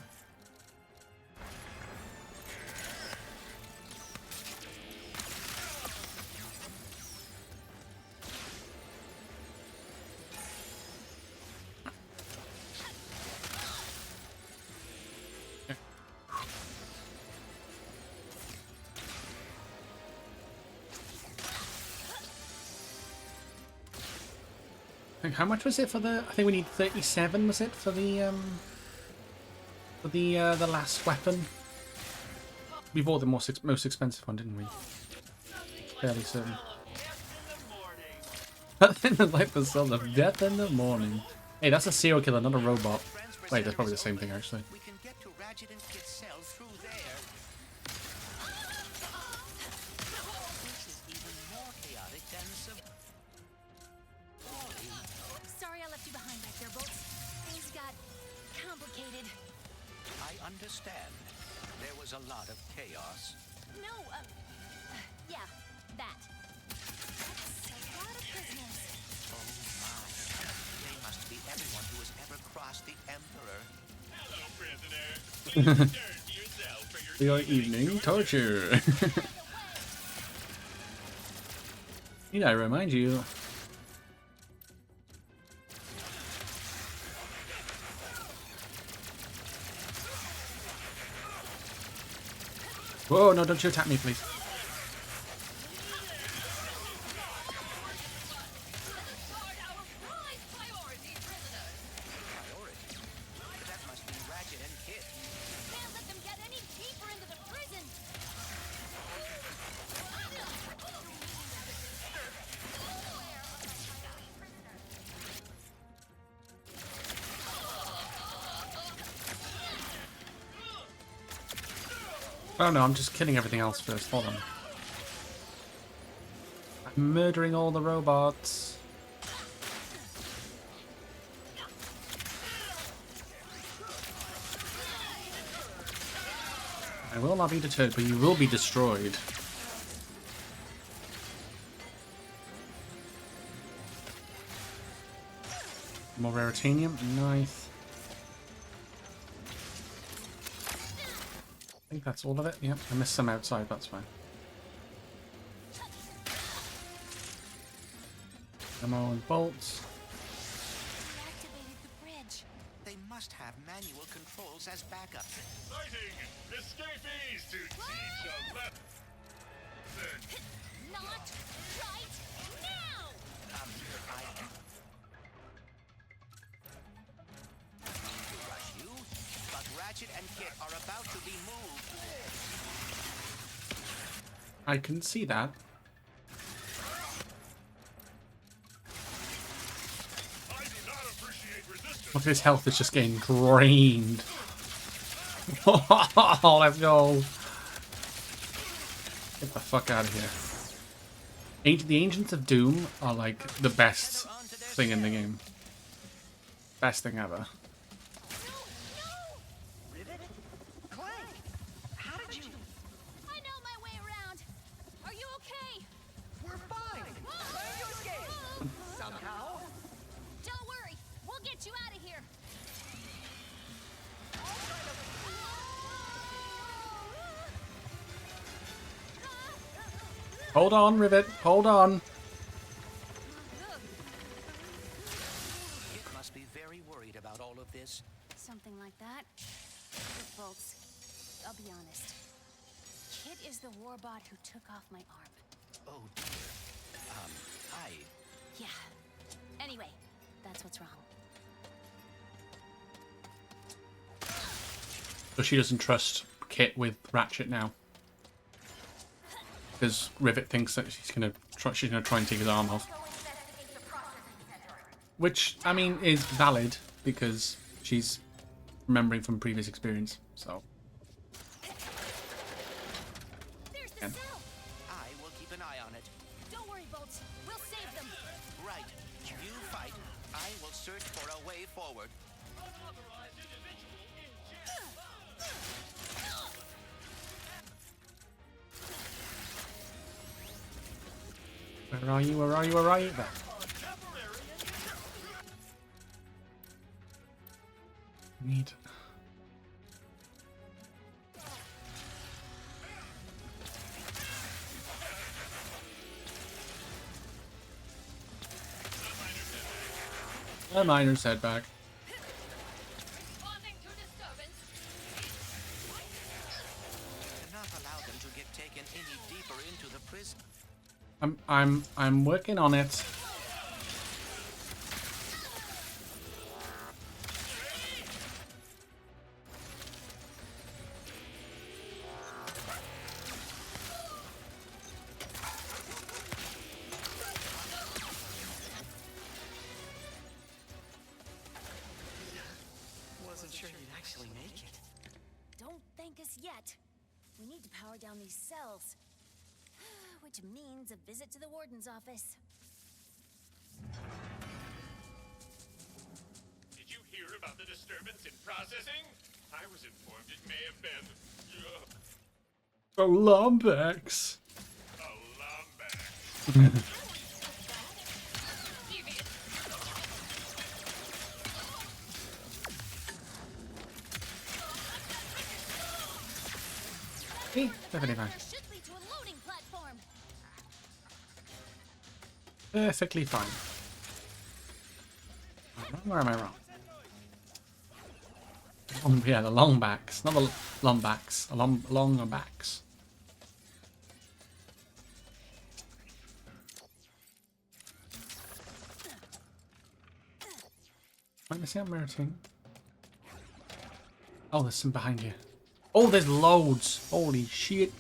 How much was it for the? I think we need 37. Was it for the last weapon? We bought the most expensive one, didn't we? Fairly certain. Like the sound of death in the morning. Hey, that's a serial killer, not a robot. Wait, that's probably the same thing actually. We can get to Ratchet and Kit's cell through there. This is even more chaotic than Sorry I left you behind back there, Bolts. Things got complicated. I understand. There was a lot of chaos. No, yeah, that. That's a lot of prisoners. Oh my. They must be everyone who has ever crossed the Emperor. Hello, prisoner. Please return to your cell for your Your evening torture. Need I remind you? Whoa, no, don't you attack me, please. Priority? That must be Ratchet and Kit. Can't let them get any deeper into the prison. Oh no, I'm just killing everything else first. Hold on. I'm murdering all the robots. I will not be deterred, but you will be destroyed. More raritanium, nice. I think that's all of it. Yep, I missed some outside, that's fine. Ammo and bolts. Activated the bridge. They must have manual controls as backup. Fighting escapees to teach a lesson. Not right now! To rush you, but Ratchet and Kit are about to be moved. I can see that. I do not appreciate resistance. Look, his health is just getting drained. Oh, let's go. Get the fuck out of here. The Ancients of Doom are like the best thing in the game. Best thing ever. Clank! How did you... I know my way around. Are you okay? We're fine! You escaped! Somehow! Don't worry. We'll get you out of here. Hold on, Rivet. Hold on. Kit must be very worried about all of this. Something like that. Look, Bolts, I'll be honest. Kit is the warbot who took off my arm. Oh dear. Yeah. Anyway, that's what's wrong. So she doesn't trust Kit with Ratchet now. Because Rivet thinks that she's gonna try and take his arm off. Which, I mean, is valid because she's remembering from previous experience, so. There's the Yeah. cell! I will keep an eye on it. Don't worry, Bolts. We'll save them. Right. You fight. I will search for a way forward. Where are you? Where are you? Where are you? There. Need. A minor setback. Responding to disturbance. Cannot allow them to get taken any deeper into the prison. I'm working on it. Wasn't sure you'd actually make it. Don't thank us yet. We need to power down these cells. Which means a visit to the warden's office. Did you hear about the disturbance in processing? I was informed it may have been A Lombax. a Lombax. Hey, 75. Should lead to a loading platform. Perfectly fine. Where am I wrong? Yeah, the longbacks, not the lombacks, longbacks. missing out Meriting. Oh, there's some behind you. Oh, there's loads. Holy shit.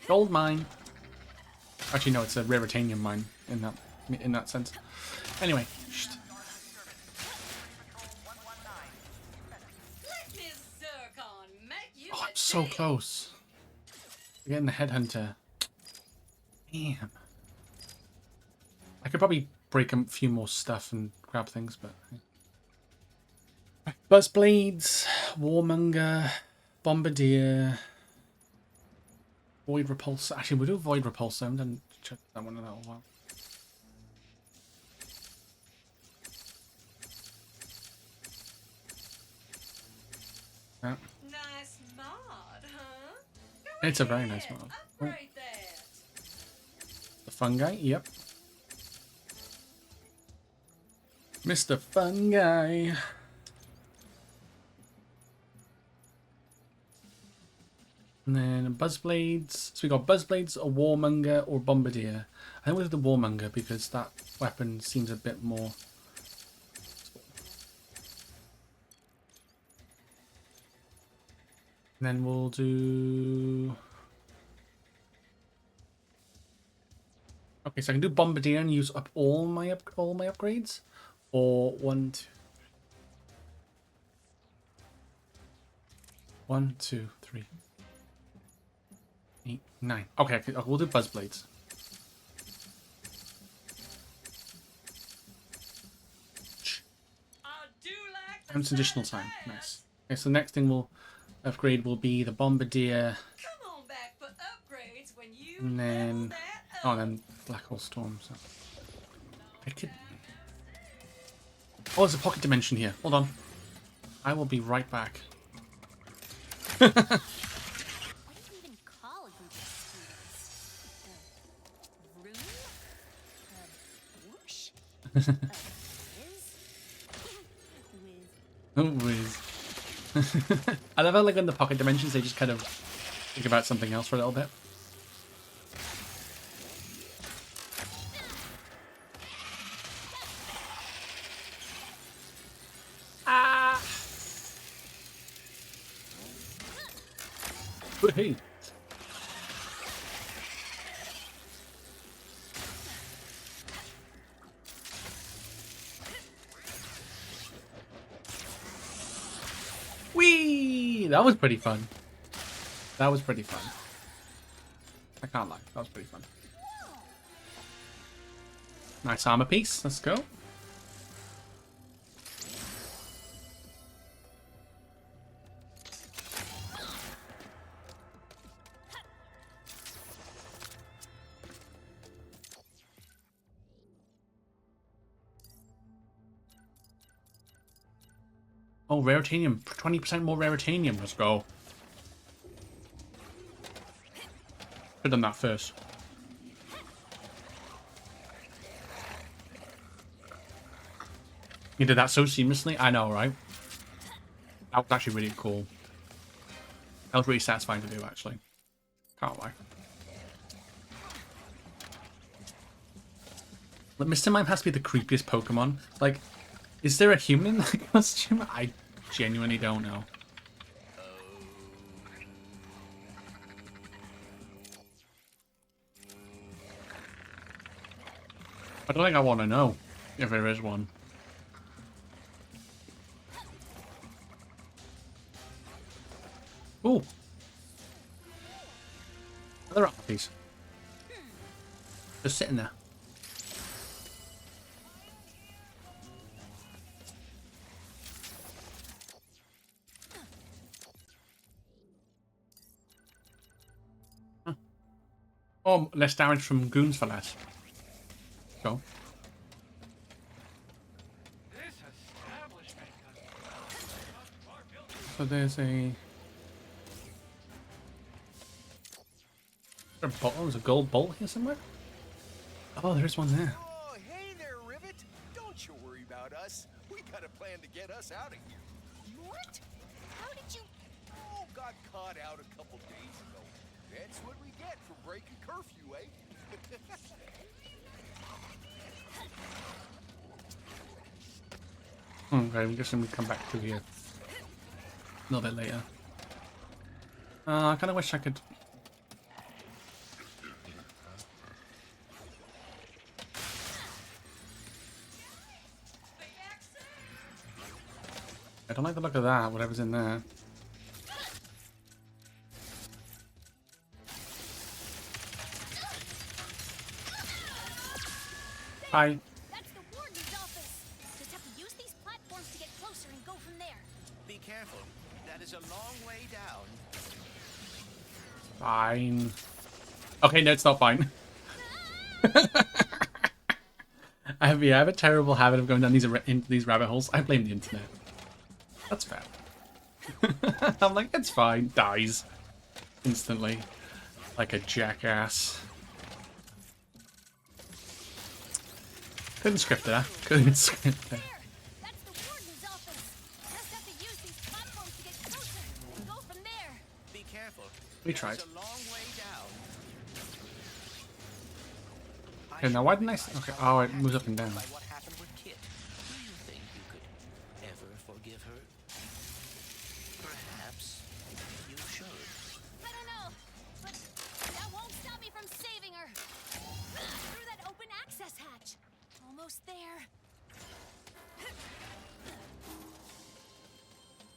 Gold mine. Actually, no, it's a raritanium mine in that sense. Anyway. Shh. Oh, I'm so close. We're getting the headhunter. Damn. I could probably break a few more stuff and grab things, but... Buzzblades, Warmonger, Bombardier, Void Repulsor. Actually, we'll do Void Repulsor. I haven't checked that one in a little while. Yeah. Nice mod, huh? It's a very nice mod. Oh. The fungi, yep. Mr. Fungi. And then Buzzblades. So we got Buzzblades, a Warmonger, or Bombardier. I think we'll do the Warmonger because that weapon seems a bit more... And then we'll do... Okay, so I can do Bombardier and use up all my upgrades, or 1, 2, 3, 8, 9. Okay, we'll do Buzzblades. And some additional time. Nice. Okay, so the next thing we'll upgrade will be the Bombardier. And then... Oh, and then Black Hole Storm. So. I could... Oh, there's a pocket dimension here. Hold on. I will be right back. What do you even call a group of students? Room? Whiz. I love how, like, in the pocket dimensions, they just kind of think about something else for a little bit. Hey. Whee! That was pretty fun. That was pretty fun. I can't lie. That was pretty fun. Nice armor piece. Let's go. Oh, raritanium. 20% more raritanium. Let's go. Should have done that first. You did that so seamlessly. I know, right? That was actually really cool. That was really satisfying to do, actually. Can't lie. But Mr. Mime has to be the creepiest Pokemon. Like, is there a human costume? I genuinely don't know. I don't think I want to know if there is one. Ooh. Another art piece. Just sitting there. Huh. Oh, less damage from goons for less. Go. So there's a... Oh, there's a gold bolt here somewhere? Oh, there's one there. Oh, hey there, Rivet. Don't you worry about us. We got a plan to get us out of here. What? How did you... Oh, got caught out a couple days ago. That's what we get for breaking curfew, eh? Okay, I'm guessing we come back to here a little bit later. I kind of wish I could. I don't like the look of that, whatever's in there. Hi. That's the warden's office. Just have to use these platforms to get closer and go from there. Be careful. That is a long way down. Fine. Okay, no, it's not fine. I have a terrible habit of going down these rabbit holes. I blame the internet. That's fair. I'm like, it's fine. Dies. Instantly. Like a jackass. Couldn't script it, huh? Couldn't script it. That's the warden's office. Just have to use these platforms to get closer and go from there. Be careful. We tried. It's a long way down. Okay, now why didn't I... Okay, oh, it moves up and down. By what happened with Kit. Do you think you could ever forgive her? Perhaps you should. I don't know, but that won't stop me from saving her. Through that open access hatch. Almost there.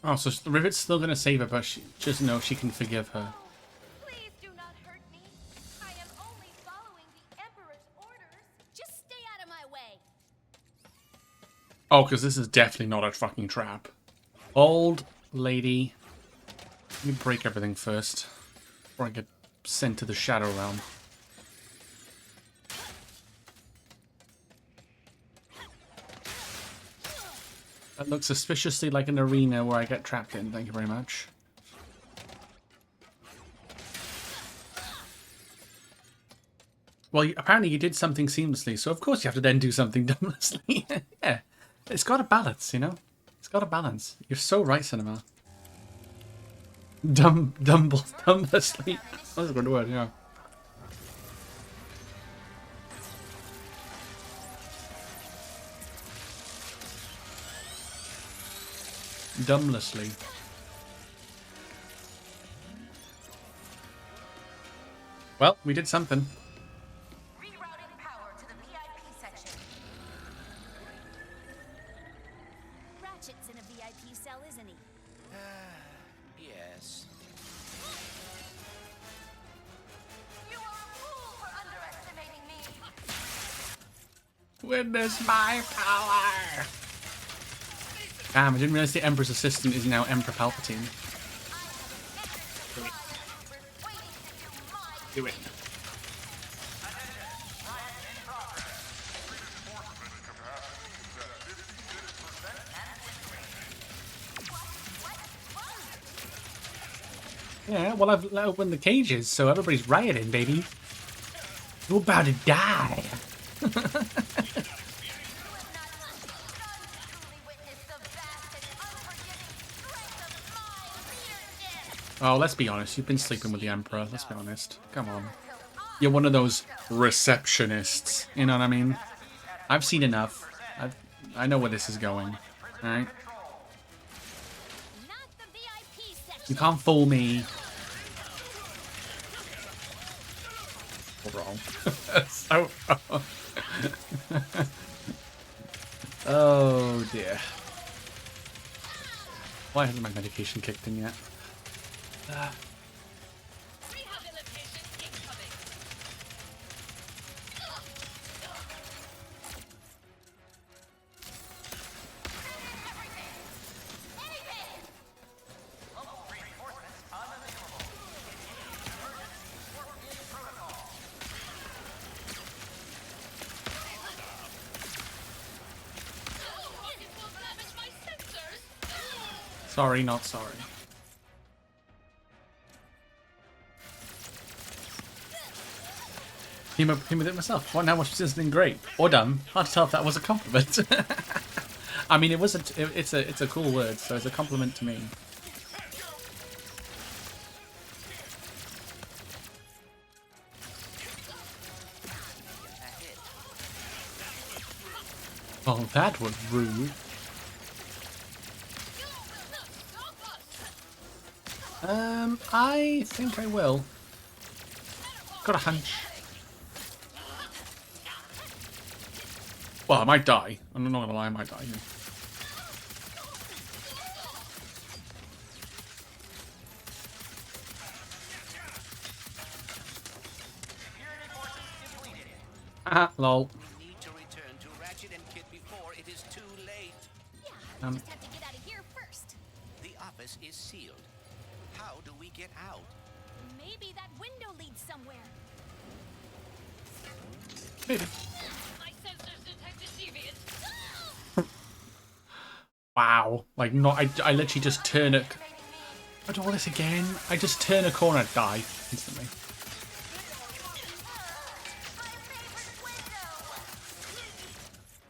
Oh, so Rivet's still gonna save her, but she just know she can forgive her. Please do not hurt me. I am only following the Emperor's orders. Just stay out of my way. Oh, because this is definitely not a fucking trap. Old lady. Let me break everything first. Before I get sent to the Shadow Realm. That looks suspiciously like an arena where I get trapped in. Thank you very much. Well, apparently you did something seamlessly, so of course you have to then do something dumblessly. Yeah. It's got a balance, you know? It's got a balance. You're so right, Cinema. Dumblessly. That's a good word, yeah. Dumblessly. Well, we did something. Rerouting power to the VIP section. Ratchet's in a VIP cell, isn't he? Yes. You are a fool for underestimating me. Witness my power! Damn, I didn't realize the Emperor's assistant is now Emperor Palpatine. Do it. Yeah, well, I've opened the cages, so everybody's rioting, baby. You're about to die. Oh, let's be honest. You've been sleeping with the Emperor. Let's be honest. Come on. You're one of those receptionists. You know what I mean? I've seen enough. I know where this is going. Alright? You can't fool me. Wrong. So wrong. Oh dear. Why hasn't my medication kicked in yet? Sorry, not sorry. Came with it myself. Well, now watch this thing great or dumb. Hard to tell if that was a compliment. I mean, it's a cool word, so it's a compliment to me. Oh, that was rude. I think I will. Got a hunch. Well, I might die. I'm not gonna lie, I might die. Yeah. Ah, lol. We need to return to Ratchet and Kit before it is too late. Yeah, we just have to get out of here first. The office is sealed. How do we get out? Maybe that window leads somewhere. Maybe. My sensors detected deviant. Wow. Like, not. I literally just turn it. I do all this again. I just turn a corner, die instantly.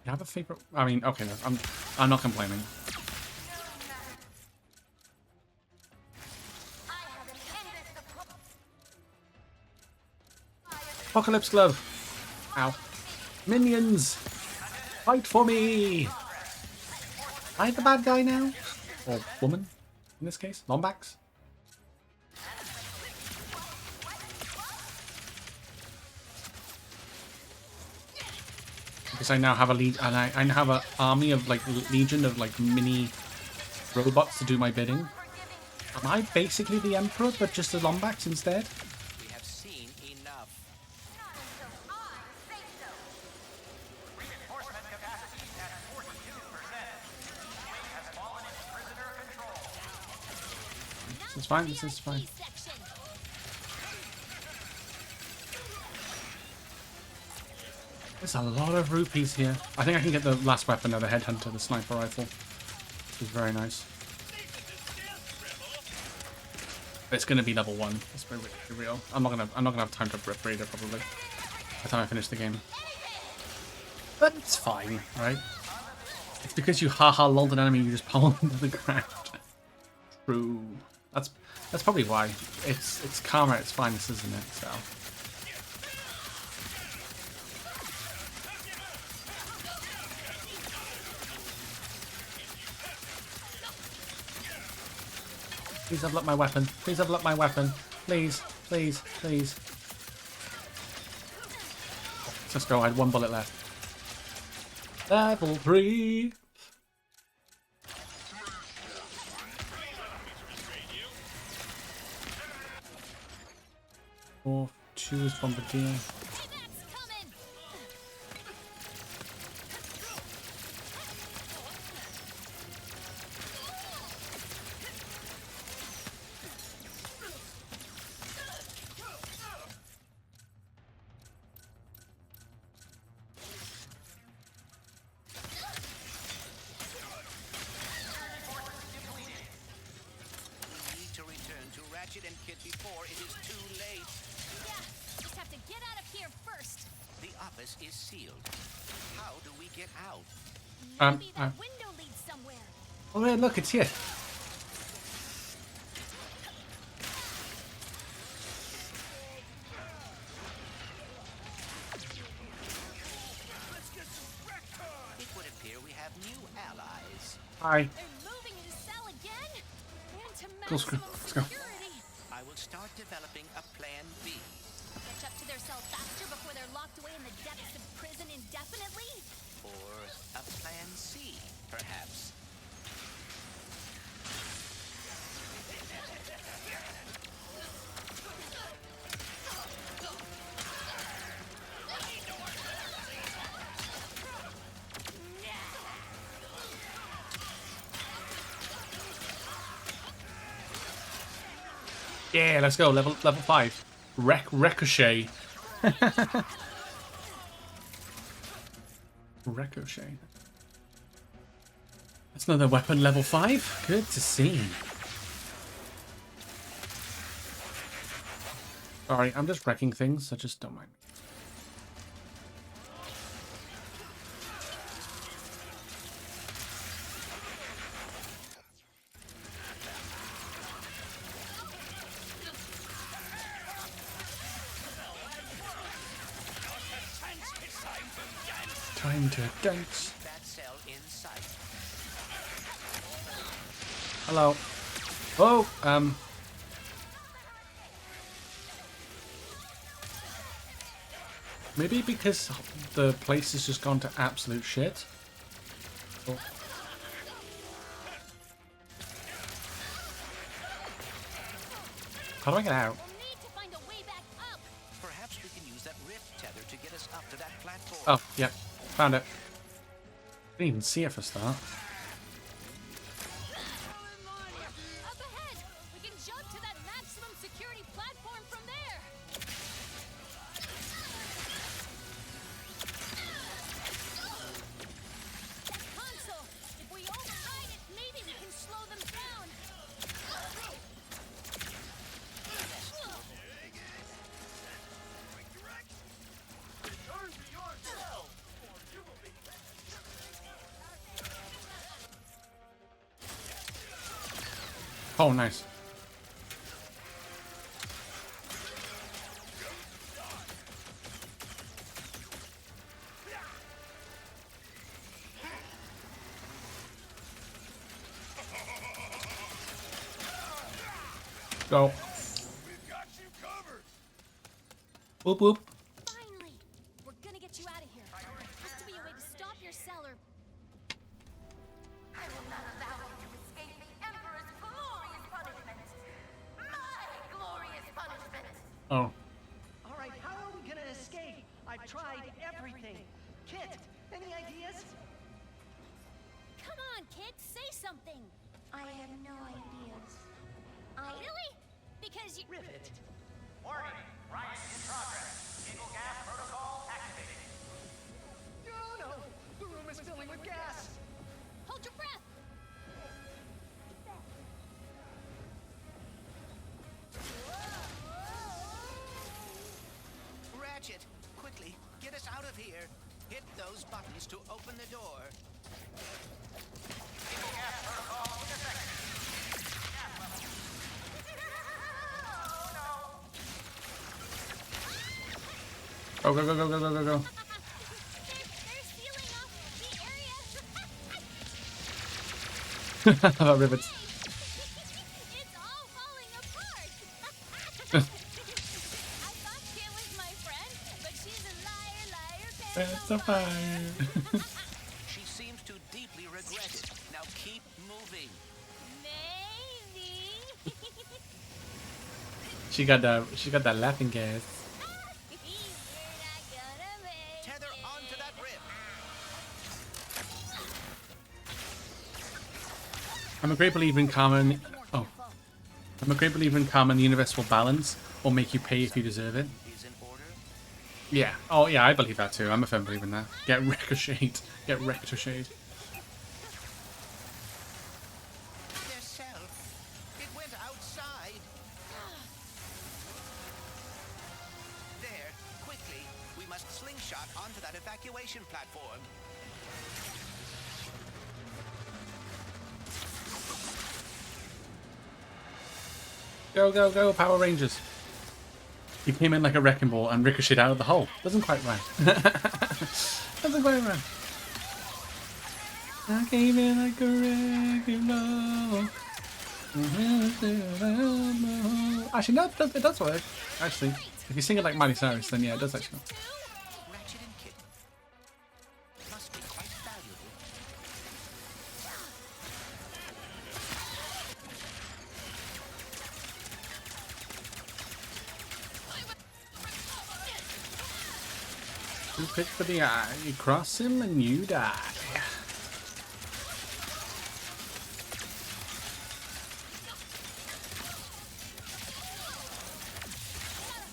You have a favorite? I mean, okay, no, I'm not complaining. Apocalypse glove. Ow. Minions, fight for me. I'm the bad guy now, or woman, in this case, Lombax. Because I now have a lead, and I now have an army of like legion of like mini robots to do my bidding. Am I basically the Emperor, but just a Lombax instead? We have seen enough. This is fine. This is fine. There's a lot of rupees here. I think I can get the last weapon of the headhunter, the sniper rifle, which is very nice. It's gonna be level 1. Let's be real. I'm not gonna have time to upgrade it probably by the time I finish the game. But it's fine, right? It's because you haha lulled an enemy, you just pummel into the ground. True. That's probably why. It's karma at its finest, isn't it? So. Please level up my weapon. Please level up my weapon. Please, please, please. Let's go. I had 1 bullet left. Level 3. Or 2 is Bombardier. Ratchet and Kit before it is too late. Yeah, just have to get out of here first. The office is sealed. How do we get out? Maybe that window leads somewhere. Oh man, look, it's here. It would appear we have new allies. Hi. They're moving into cell again? Into Let's go. maximum Let's go. security. I will start developing a plan B. Catch up to their cell faster before they're locked away in the depths of prison indefinitely? Or a plan C, perhaps. Yeah, let's go. Level 5. Ricochet. Ricochet. That's another weapon level 5. Good to see. Sorry, I'm just wrecking things, so just don't mind me. Time to dance. That cell in sight. Hello. Oh, Maybe because the place has just gone to absolute shit. Oh. How do I get out? Perhaps we can use that rift tether to get us up to that platform. Oh, yeah. Found it. Didn't even see it for a start. Up ahead! We can jump to that maximum security platform from there! That console! If we override it, maybe we can slow them down! Oh, nice. Go. Whoop whoop. Finally! We're gonna get you out of here. Has to be a way to stop your cellar. I will not allow you to escape the Emperor's glorious punishment. My glorious punishment. Oh. All right, how are we gonna escape? I've tried everything. Kit, any ideas? Come on, kid, say something! I have no ideas. Really? Because you... Rivet. Warning. Riot in progress. Single gas protocol activated. No, the room is filling with gas. Hold your breath! Ratchet, quickly, get us out of here. Hit those buttons to open the door. Single gas protocol intersected. Gas level. Go, go, go, go, go, go, go, go. They're sealing off the area! That rivets. It's all falling apart! I thought Kit was my friend, but she's a liar, liar, It's a fire. She seems to deeply regret it. Now keep moving. Maybe. She got that laughing gas. Tether onto that rift. I'm a great believer in common. Oh, I'm a great believer in common. The universe will balance or make you pay if you deserve it. Is in order. Yeah. Oh, yeah. I believe that too. I'm a firm believer in that. Get ricocheted. Get ricocheted. Their cell. It went outside. There, quickly. We must slingshot onto that evacuation platform. Go, go, go, Power Rangers. He came in like a wrecking ball and ricocheted out of the hole. Doesn't quite rhyme. Doesn't quite rhyme. I came in like a wrecking ball. Actually, no, it does work. Actually, if you sing it like Miley Cyrus, then yeah, it does actually. Ratchet and Kit must be quite valuable. You pick for the eye, you cross him and you die.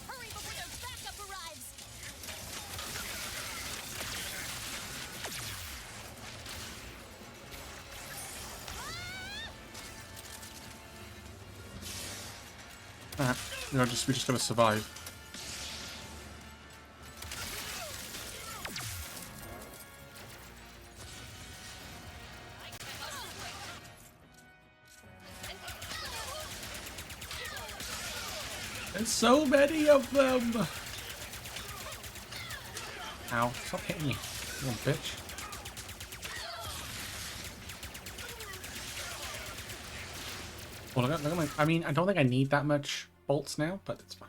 Hurry before their backup arrives! We just gotta survive. There's so many of them! Ow, stop hitting me, you little bitch. Well, look at my, I mean, I don't think I need that much bolts now, but it's fine.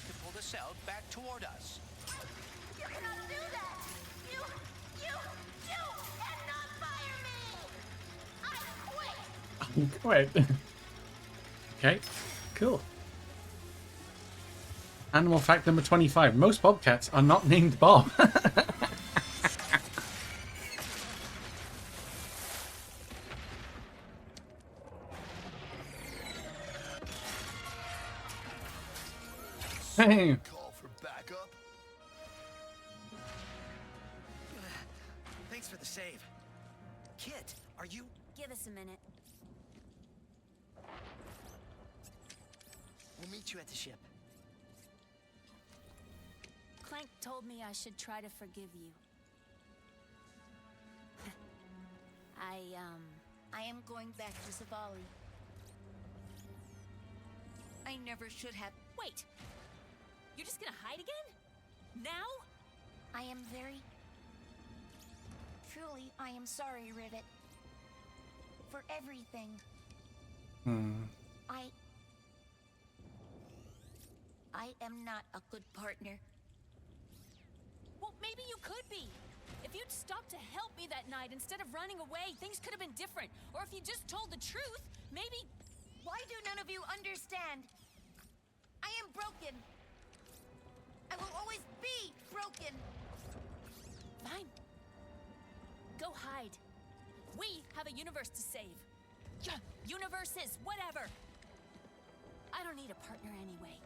Clank to pull the cell back toward us. You cannot do that! You cannot fire me! I quit! Quite. Okay, cool. Animal fact number 25. Most bobcats are not named Bob. Hey. Call for backup. Thanks for the save. Kit, are you... Give us a minute. We'll meet you at the ship. Clank told me I should try to forgive you. I am going back to Savali. I never should have... Wait! You're just gonna hide again? Now? I am very... Truly, I am sorry, Rivet. For everything. I am not a good partner. Well, maybe you could be. If you'd stopped to help me that night instead of running away, things could have been different. Or if you just told the truth, maybe... Why do none of you understand? I am broken. I will always be broken. Fine. Go hide. We have a universe to save. Universes, whatever. I don't need a partner anyway.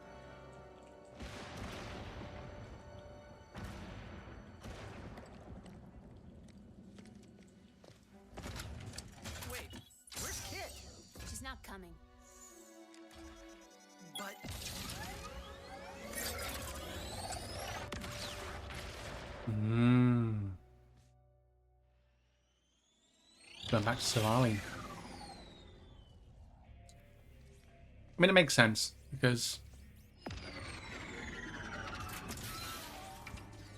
Wait, where's Kit? She's not coming. But... Going back to Savali. I mean, it makes sense because,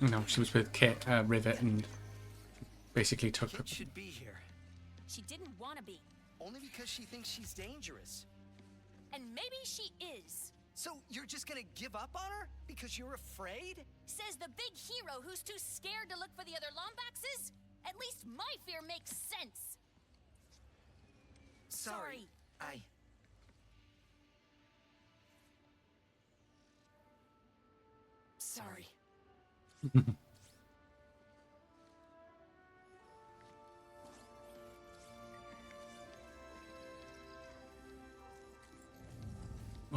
you know, she was with Kit, Rivet, and basically took her. Kit should be here. She didn't want to be. Only because she thinks she's dangerous. And maybe she is. So you're just gonna give up on her? Because you're afraid? Says the big hero who's too scared to look for the other Lombaxes? At least my fear makes sense. Sorry. Sorry.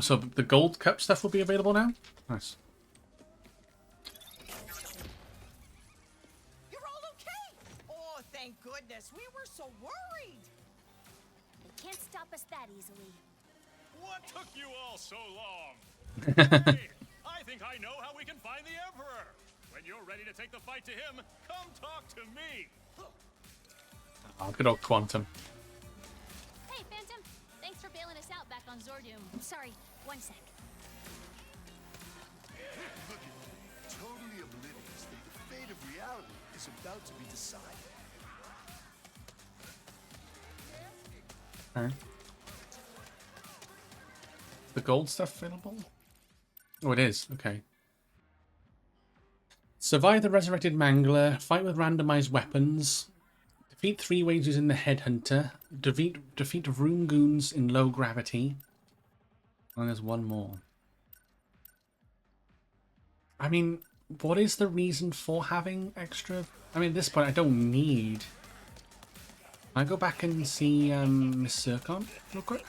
So the gold cup stuff will be available now? Nice. You're all okay? Oh, thank goodness. We were so worried. They can't stop us that easily. What took you all so long? Hey, I think I know how we can find the Emperor. When you're ready to take the fight to him, come talk to me. Oh, good old Quantum. Hey, Phantom. Thanks for bailing us out back on Zordoom. Sorry, one sec. Look at me, totally oblivious that the fate of reality is about to be decided. Okay. The gold stuff available? Oh, it is. Okay. Survive the resurrected Mangler. Fight with randomized weapons. Defeat 3 waves using the Headhunter. Defeat room goons in low gravity. And there's one more. I mean, what is the reason for having extra? I mean, at this point, I don't need. Can I go back and see Miss Zircon real quick?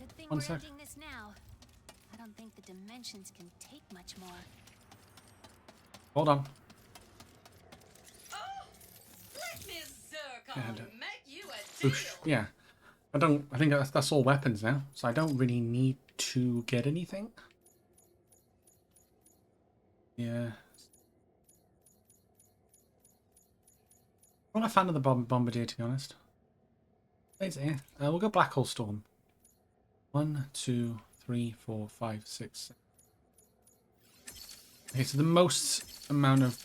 Good thing One we're sec. ending this now. I don't think the dimensions can take much more. Hold on. Oh, let Miss Zircon Yeah, make you a deal. Oosh. Yeah. I think that's all weapons now, so I don't really need to get anything. Yeah. I'm not a fan of the Bombardier, to be honest. It's here. We'll go Black Hole Storm. 1, 2, 3, 4, 5, 6. Okay, so the most amount of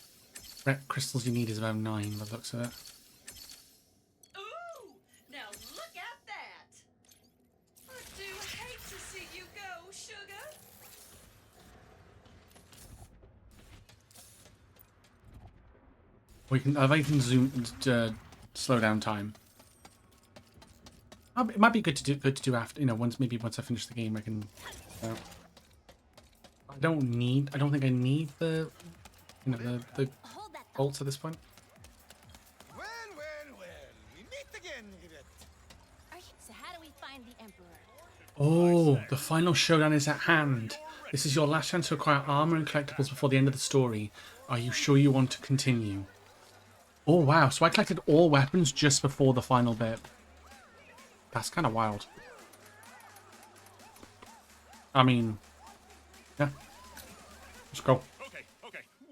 red crystals you need is about 9, by the looks of it. Ooh, now look at that. We can. I can zoom slow down time. It might be good to do after, you know, once I finish the game I can. I don't think I need the, you know, the bolts at this point. Well, we meet again, Grit. So how do we find the Emperor? Oh, the final showdown is at hand. This is your last chance to acquire armor and collectibles before the end of the story. Are you sure you want to continue? Oh wow, so I collected all weapons just before the final bit. That's kind of wild. I mean, yeah. Let's go. Okay,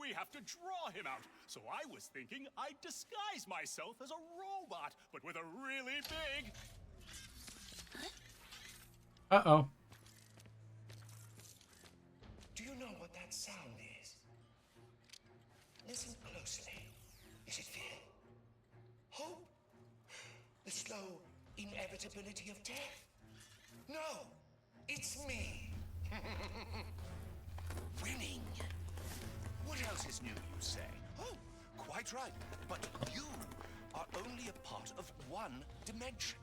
we have to draw him out. So I was thinking I'd disguise myself as a robot, but with a really big... Uh-oh. Do you know what that sound is? Listen closely. Is it fear? Hope? The slow inevitability of death? No, it's me. Winning. What else is new, you say? Oh, quite right. But you are only a part of one dimension.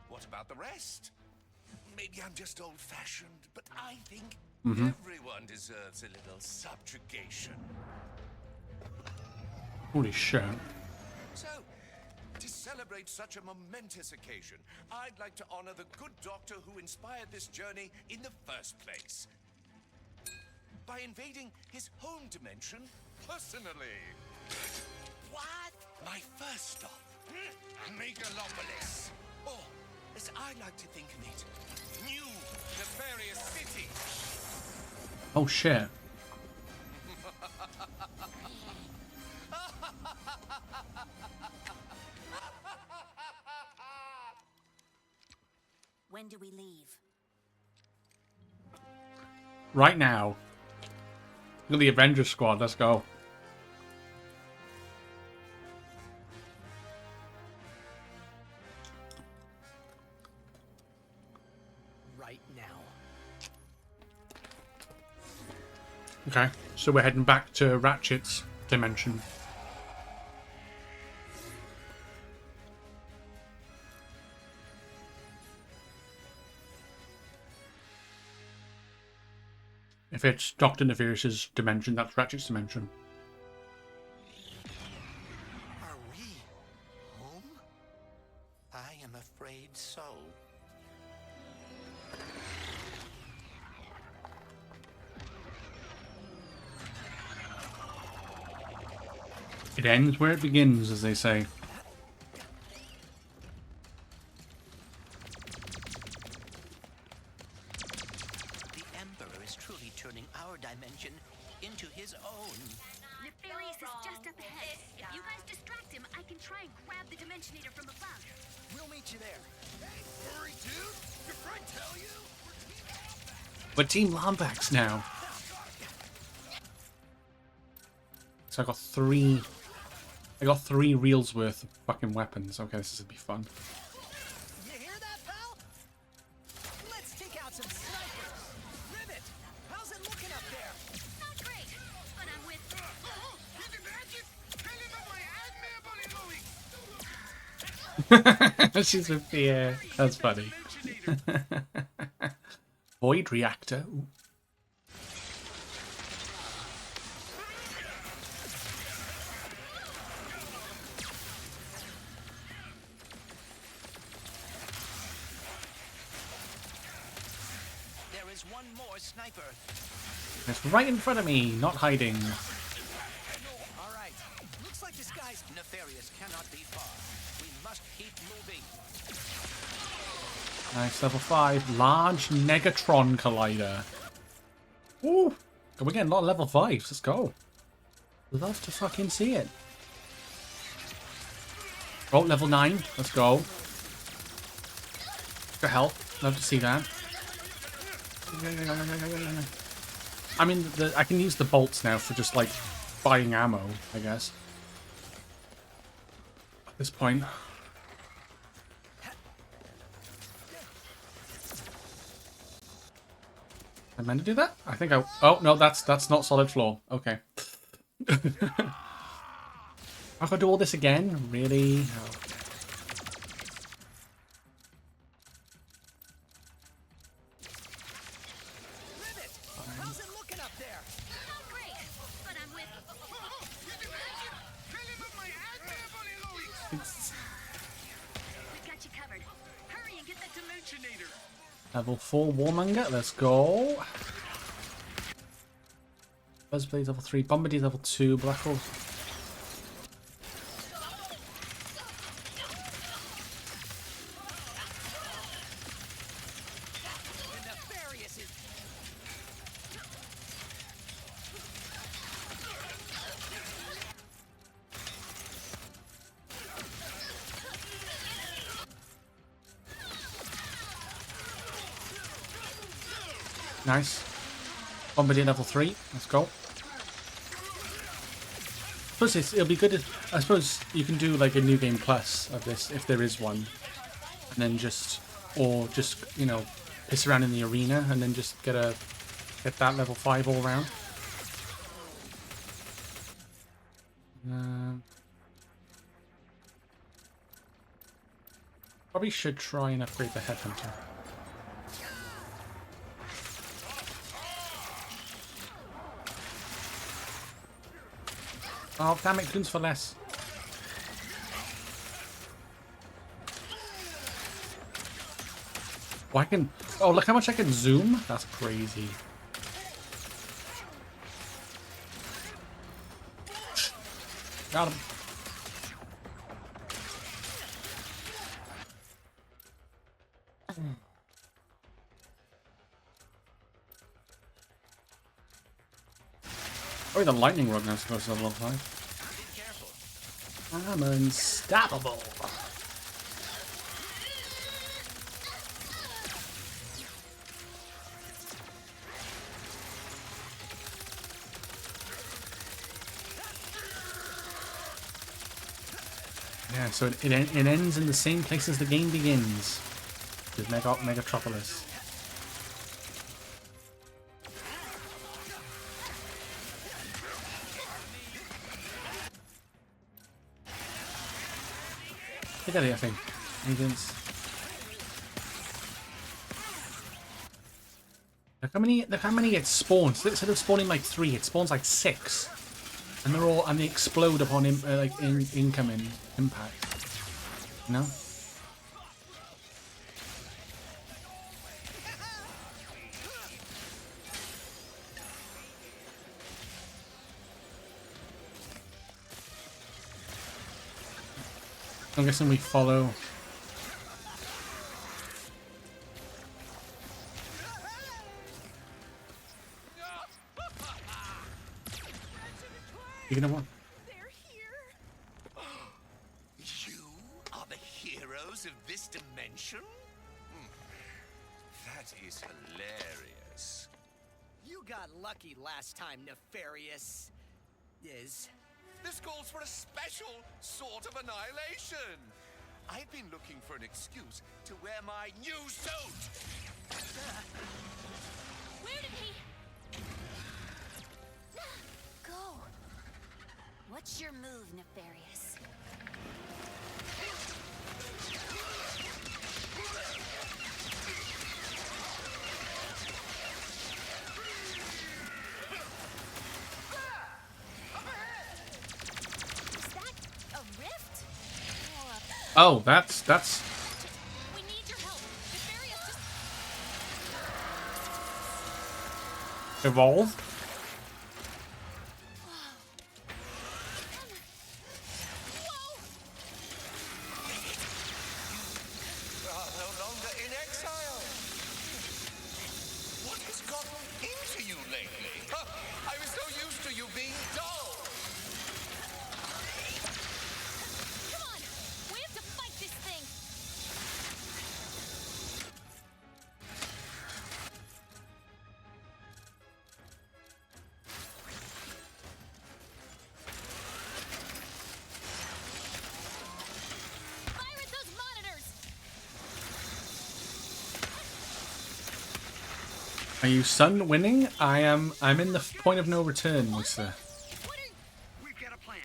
What about the rest? Maybe I'm just old-fashioned, but I think everyone deserves a little subjugation. Holy shit. So, to celebrate such a momentous occasion, I'd like to honor the good doctor who inspired this journey in the first place. By invading his home dimension personally. What? My first stop, Megalopolis. Or, as I like to think of it, New Nefarious City. Oh shit. When do we leave? Right now. Look at the Avengers squad, let's go. Right now. Okay, so we're heading back to Ratchet's dimension. If it's Dr. Nevirus's dimension, that's Ratchet's dimension. Are we home? I am afraid so. It ends where it begins, as they say. The Emperor is truly turning our dimension into his own. Nefarious is just up ahead. If you guys distract him, I can try and grab the Dimensionator from above. We'll meet you there. Hey, hurry, dude! Your friend tell you? We're Team Lombax now. So I got three reels worth of fucking weapons. Okay, this is gonna be fun. You hear that, pal? Let's take out some snipers. Ribbit, how's it looking up there? Not great, but I'm with... She's with the that's funny. Void reactor. Ooh. There is one more sniper. It's right in front of me, not hiding. All right, looks like this guy's... Nefarious cannot be far. We must keep moving. Nice, level 5. Large Negatron Collider. Ooh. We're getting a lot of level 5s. Let's go. Love to fucking see it. Oh, level 9. Let's go. Good help. Love to see that. I mean, I can use the bolts now for just, like, buying ammo, I guess. At this point. I meant to do that? I think I... Oh, no, that's not solid floor. Okay. I gotta do all this again? Really? Oh. How's it looking up there? Not great, but I'm with We've got you covered. Hurry and get that Dimensionator. Level 4 Warmonger, let's go. Buzzblade level 3, Bombardier level 2, Black Hole. Nice. Bombardier level 3. Let's go. I suppose it'll be good if, I suppose you can do like a New Game Plus of this, if there is one. And then just, or just, you know, piss around in the arena and then just get that level 5 all round. Probably should try and upgrade the Headhunter. Oh, damn it, Goons for less. Oh, I can... Oh, look how much I can zoom. That's crazy. Got him. Oh, the lightning rod now supposed to level 5. I'm unstoppable. Yeah, so it ends in the same place as the game begins, with Megatropolis. Look at it, I think. Agents. Look how many it spawns. Instead of spawning like 3, it spawns like 6. And they explode upon incoming impact. You know? I'm guessing we follow. You gonna what? You are the heroes of this dimension? That is hilarious. You got lucky last time, Nefarious. This calls for a special sort of annihilation. I've been looking for an excuse to wear my new suit. Where did he go? What's your move, Nefarious? Oh, that's We need your help. Nefarious just evolved. You are no longer in exile. What has gotten into you lately? I was so used to you being dull. Come on! We have to fight this thing! Fire at those monitors! Are you son winning? I'm in the point of no return, mister. We've got a plan.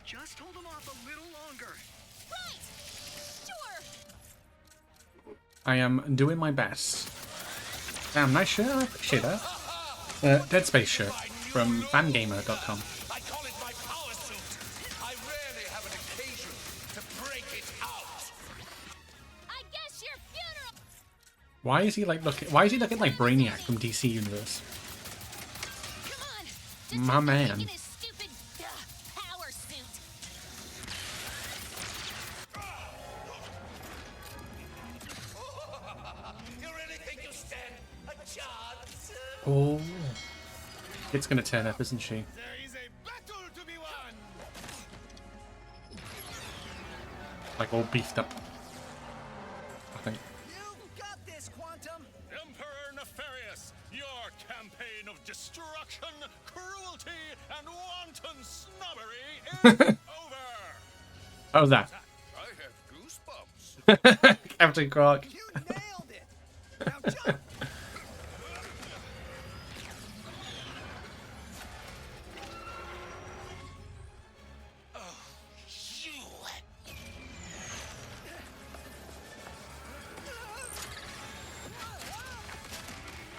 Just hold them off a I am doing my best. Damn, nice shirt. I appreciate that. Dead Space shirt from fangamer.com. I call it my power suit. I rarely have an occasion to break it out. I guess your funeral. Why is he looking like Brainiac from DC Universe? Come on. My man. In his stupid power suit. You really think you stand a chance? Oh. It's gonna turn up, isn't she? There is a battle to be won. Like all beefed up. I think. You've got this, Quantum. Emperor Nefarious, your campaign of destruction, cruelty, and wanton snobbery is over. How's that? I have goosebumps. Captain Croc. You nailed it. Now jump.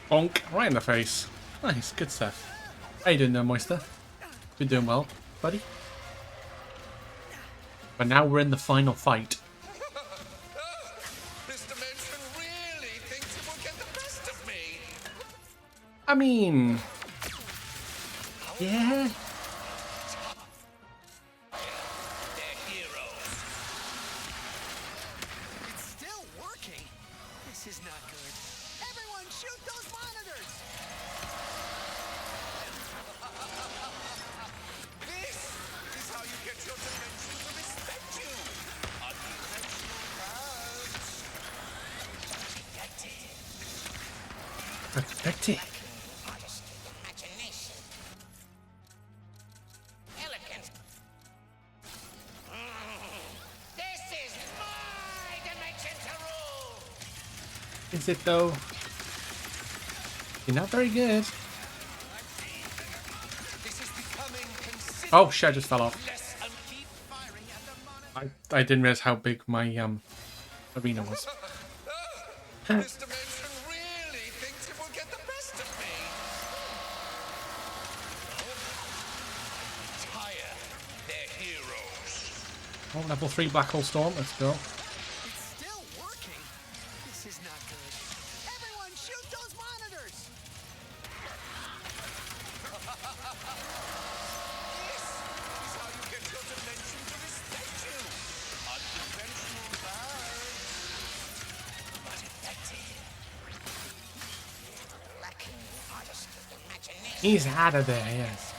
Bonk. Right in the face. Nice. Good stuff. How you doing there, Moister? Been doing well, buddy? But now we're in the final fight. This dimension really thinks it will get the best of me. I mean... Yeah. They're heroes. It's still working. This is not good. Everyone shoot those monitors. This is how you get your dimension to respect you. Unconventional paths. Pathetic. Artist imagination. Elegant. This is my dimension to rule. Is it though? You're not very good. This is becoming consistent. Oh shit, I just fell off. Less and keep firing at the monitor. I didn't realize how big my arena was. This dimension really thinks it will get the best of me. Tire their heroes. Oh, level 3 Black Hole Storm, let's go. It's still working. This is not good. Everyone shoot those monitors. This is how you get your dimension to respect you. Unconventional paths. But effective. Lacking artistic imagination. He's out of there, yes.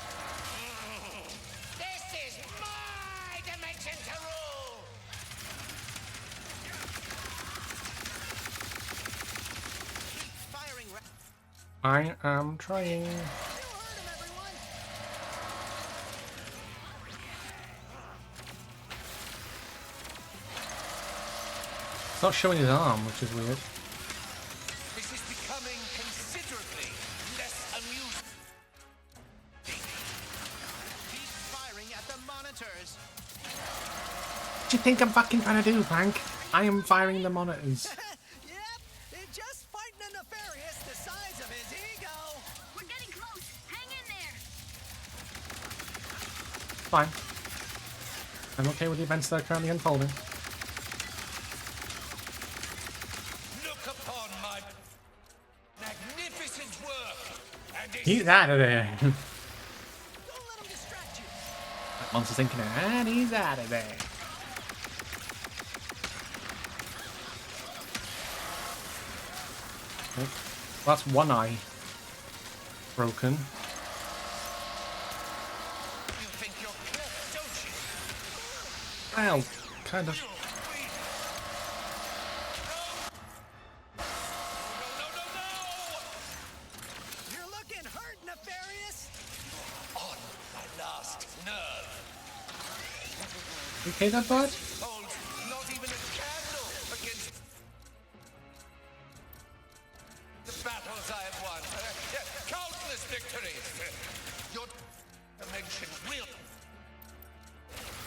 This is my dimension to rule. Keep firing. I am trying. You heard him, everyone. It's not showing his arm, which is weird. This is becoming considerably less amusing. Keep firing at the monitors. What do you think I'm fucking trying to do, Frank? I am firing the monitors. Yep, it's just fighting a Nefarious the size of his ego. We're getting close. Hang in there. Fine. I'm okay with the events that are currently unfolding. Look upon my magnificent work. And He's out of there. Don't let him distract you. That monster's thinking, and he's out of there. Okay. That's one eye broken. You think you're clever, don't you? Well, kind of. You're looking hurt, Nefarious. On my last nerve. You okay there, bud? Holds not even a candle against the battles I have won. Countless victories. Your dimension will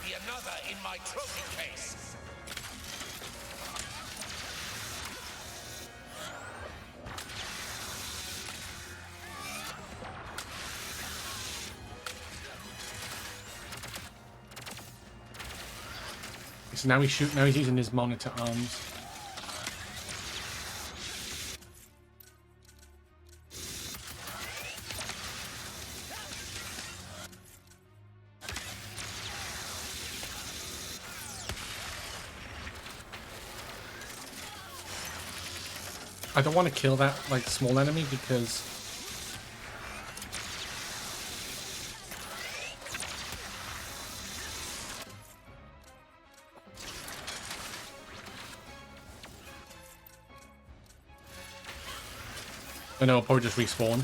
be another in my trophy case. So now he's using his monitor arms. I don't want to kill that like small enemy because I know I'll probably just respawn.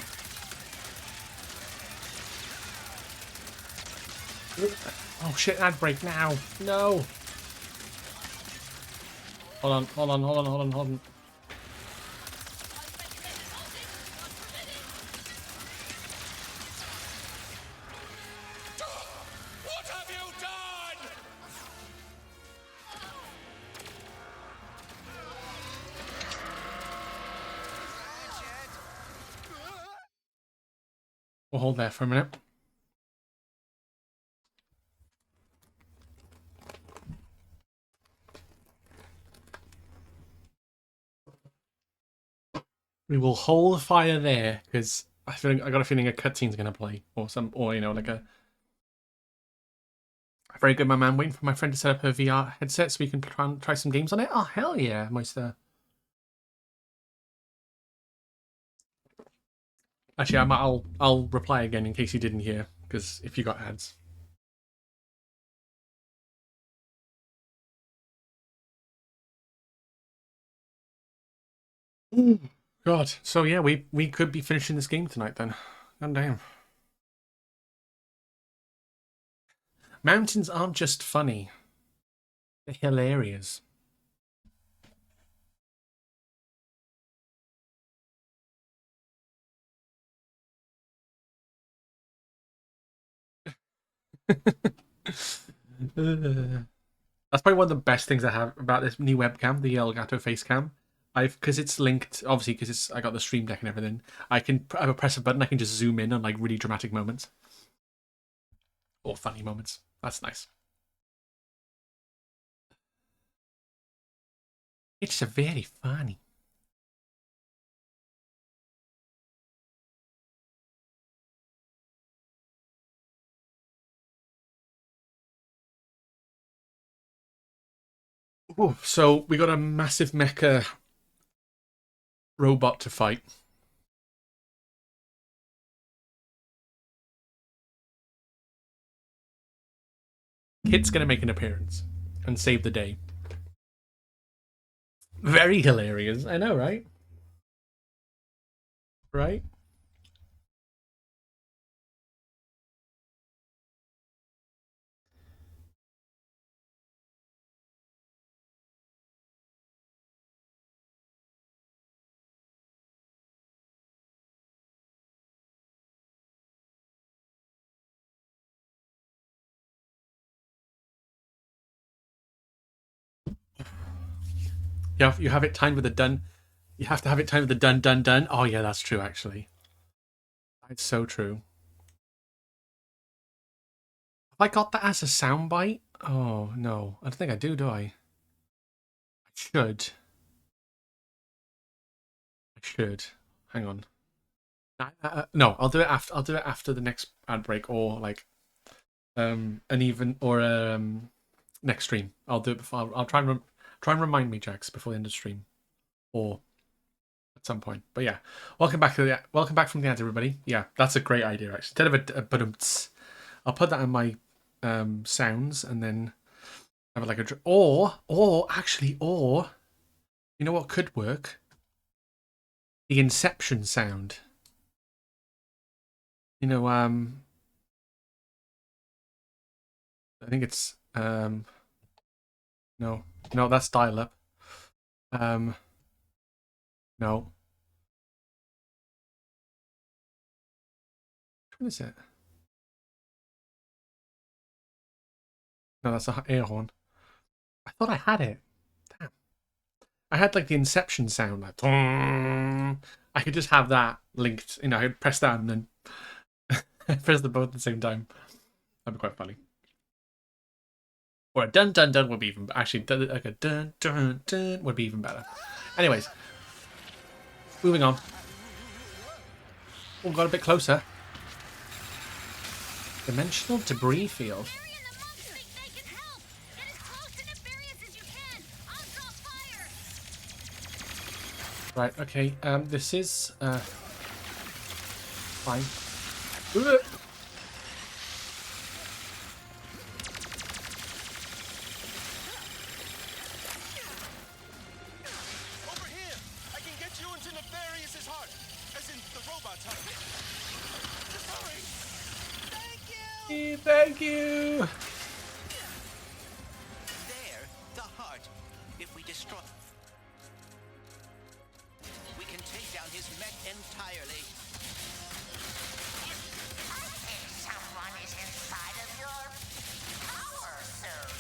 Oh shit, ad break now. No. Hold on, hold on, hold on, hold on, hold on. What have you done? We'll hold there for a minute. We will hold fire there because I got a feeling a cutscene's gonna play or you know like a very good, my man. Waiting for my friend to set up her VR headset so we can try some games on it. Oh hell yeah, Meister. Actually, I'll reply again in case you didn't hear because if you got ads. God. So yeah, we could be finishing this game tonight then. God damn. Mountains aren't just funny. They're hilarious. That's probably one of the best things I have about this new webcam, the Elgato Facecam. Because it's linked, obviously, because I got the Stream Deck and everything. I press a button, I can just zoom in on like really dramatic moments or funny moments. That's nice. It's a very funny. Ooh, so we got a massive mecha robot to fight. Kit's gonna make an appearance and save the day. Very hilarious. I know, right? Right? You have it timed with a done. You have to have it timed with a done, done, done. Oh yeah, that's true actually. It's so true. Have I got that as a soundbite? Oh no, I don't think I do I? I should. I should. Hang on. No, I'll do it after. I'll do it after the next ad break, or like, next stream. I'll do it before. I'll try and remind me, Jax, before the end of the stream, or at some point. But yeah, welcome back from the ads, everybody. Yeah, that's a great idea actually. Instead of a but I'll put that in my sounds and then have it like a or you know what could work? The Inception sound. You know, I think it's no, that's dial up. No. Which one is it? No, that's an air horn. I thought I had it. Damn. I had like the Inception sound, like I could just have that linked. You know, I could press that and then press the both at the same time. That'd be quite funny. Or a dun dun dun would be even actually like a dun dun dun would be even better. Anyways, moving on. Oh, got a bit closer. Dimensional debris field. Right. Okay. This is fine. Ugh. Over here! I can get you into Nefarious' heart! As in the robot's heart. Just hurry! Thank you! There, the heart. If we destroy... we can take down his mech entirely. I think someone is inside of your power suit.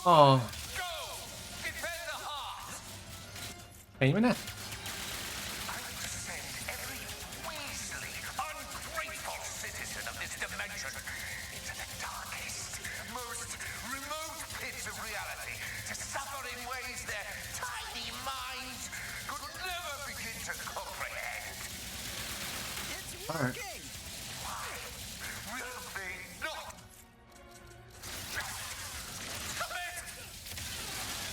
Oh. Go! Defend the heart! Wait a minute. I will send every weaselly, ungrateful citizen of this dimension into the darkest, most remote pits of reality to suffer in ways their tiny minds could never begin to comprehend. It's All right. working! Why will they not? Stop it!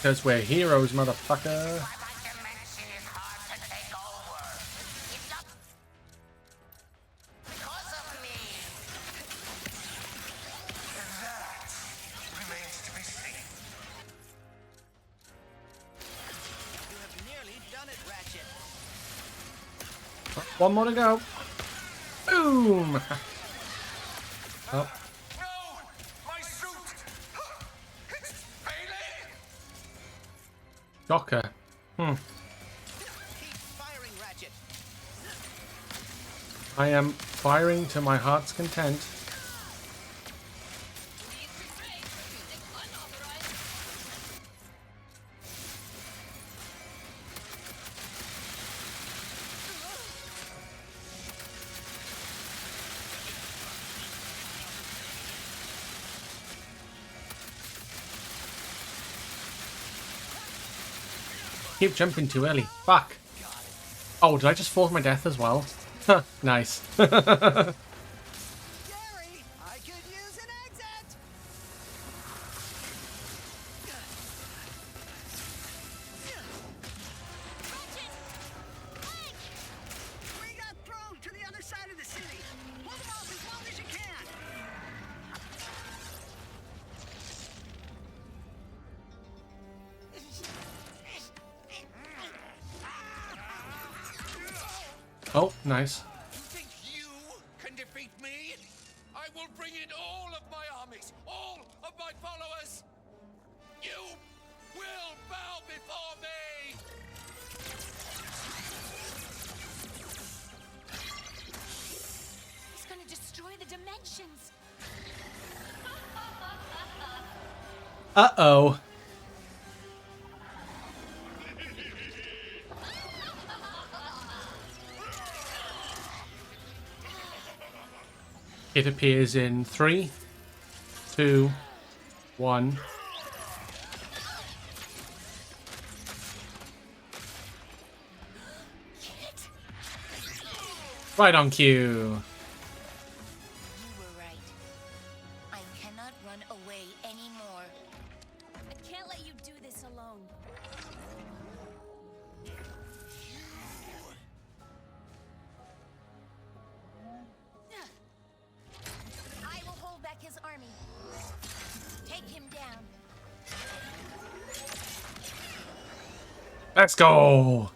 Because we're heroes, motherfucker. My dimension is hard to take over. It's not because of me. That remains to be seen. You have nearly done it, Ratchet. One more to go. Boom. Oh. No! My suit! It's failing! Docker. Keep firing, Ratchet. I am firing to my heart's content. Keep jumping too early. Fuck. Oh, did I just fall to my death as well? Huh, nice. Gary, I could use an exit! We got thrown to the other side of the city. Hold them off as long as you can. Oh, nice. You think you can defeat me? I will bring in all of my armies, all of my followers. You will bow before me. He's gonna destroy the dimensions. Uh-oh. It appears in 3, 2, 1. Right on cue. You were right. I cannot run away anymore. I can't let you do this alone. I will hold back his army. Take him down. Let's go.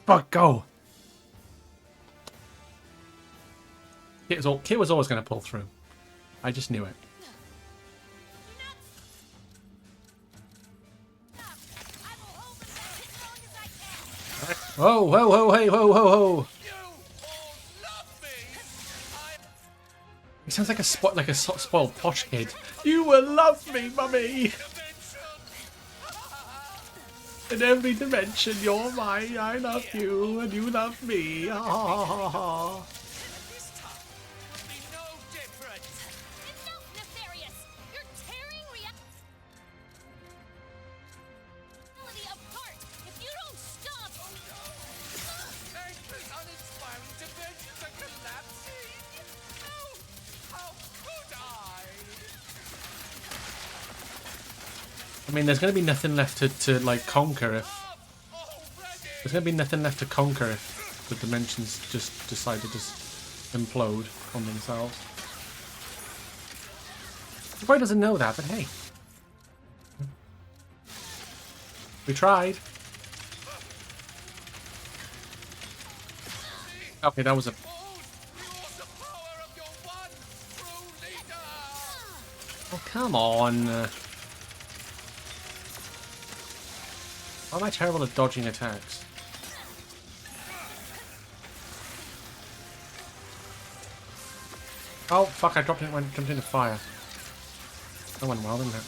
Fuck, go. Kit was always going to pull through. I just knew it. Whoa, whoa, whoa, hey, whoa, whoa, whoa. He sounds like a spoiled posh kid. You will love me, mummy. In every dimension, you're mine. I love you, and you love me. Ha ha ha ha. dimensions are collapsing! No! How could I? I mean, there's going to be nothing left to like conquer if... There's going to be nothing left to conquer if the dimensions just decide to just implode on themselves. He probably doesn't know that, but hey. We tried. Okay, that was a... Oh, come on. Why am I terrible at dodging attacks? Oh, fuck, I dropped it when it jumped into fire. That went well, didn't it?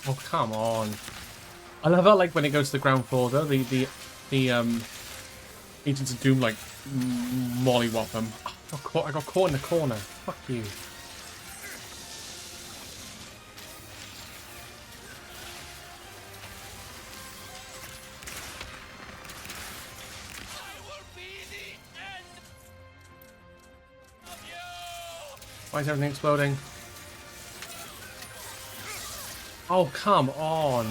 Oh, come on. I love how, like, when it goes to the ground floor, though, the Agents of Doom, like, mollywop them. Oh, I got caught in the corner. Fuck you. Why is everything exploding? Oh, come on.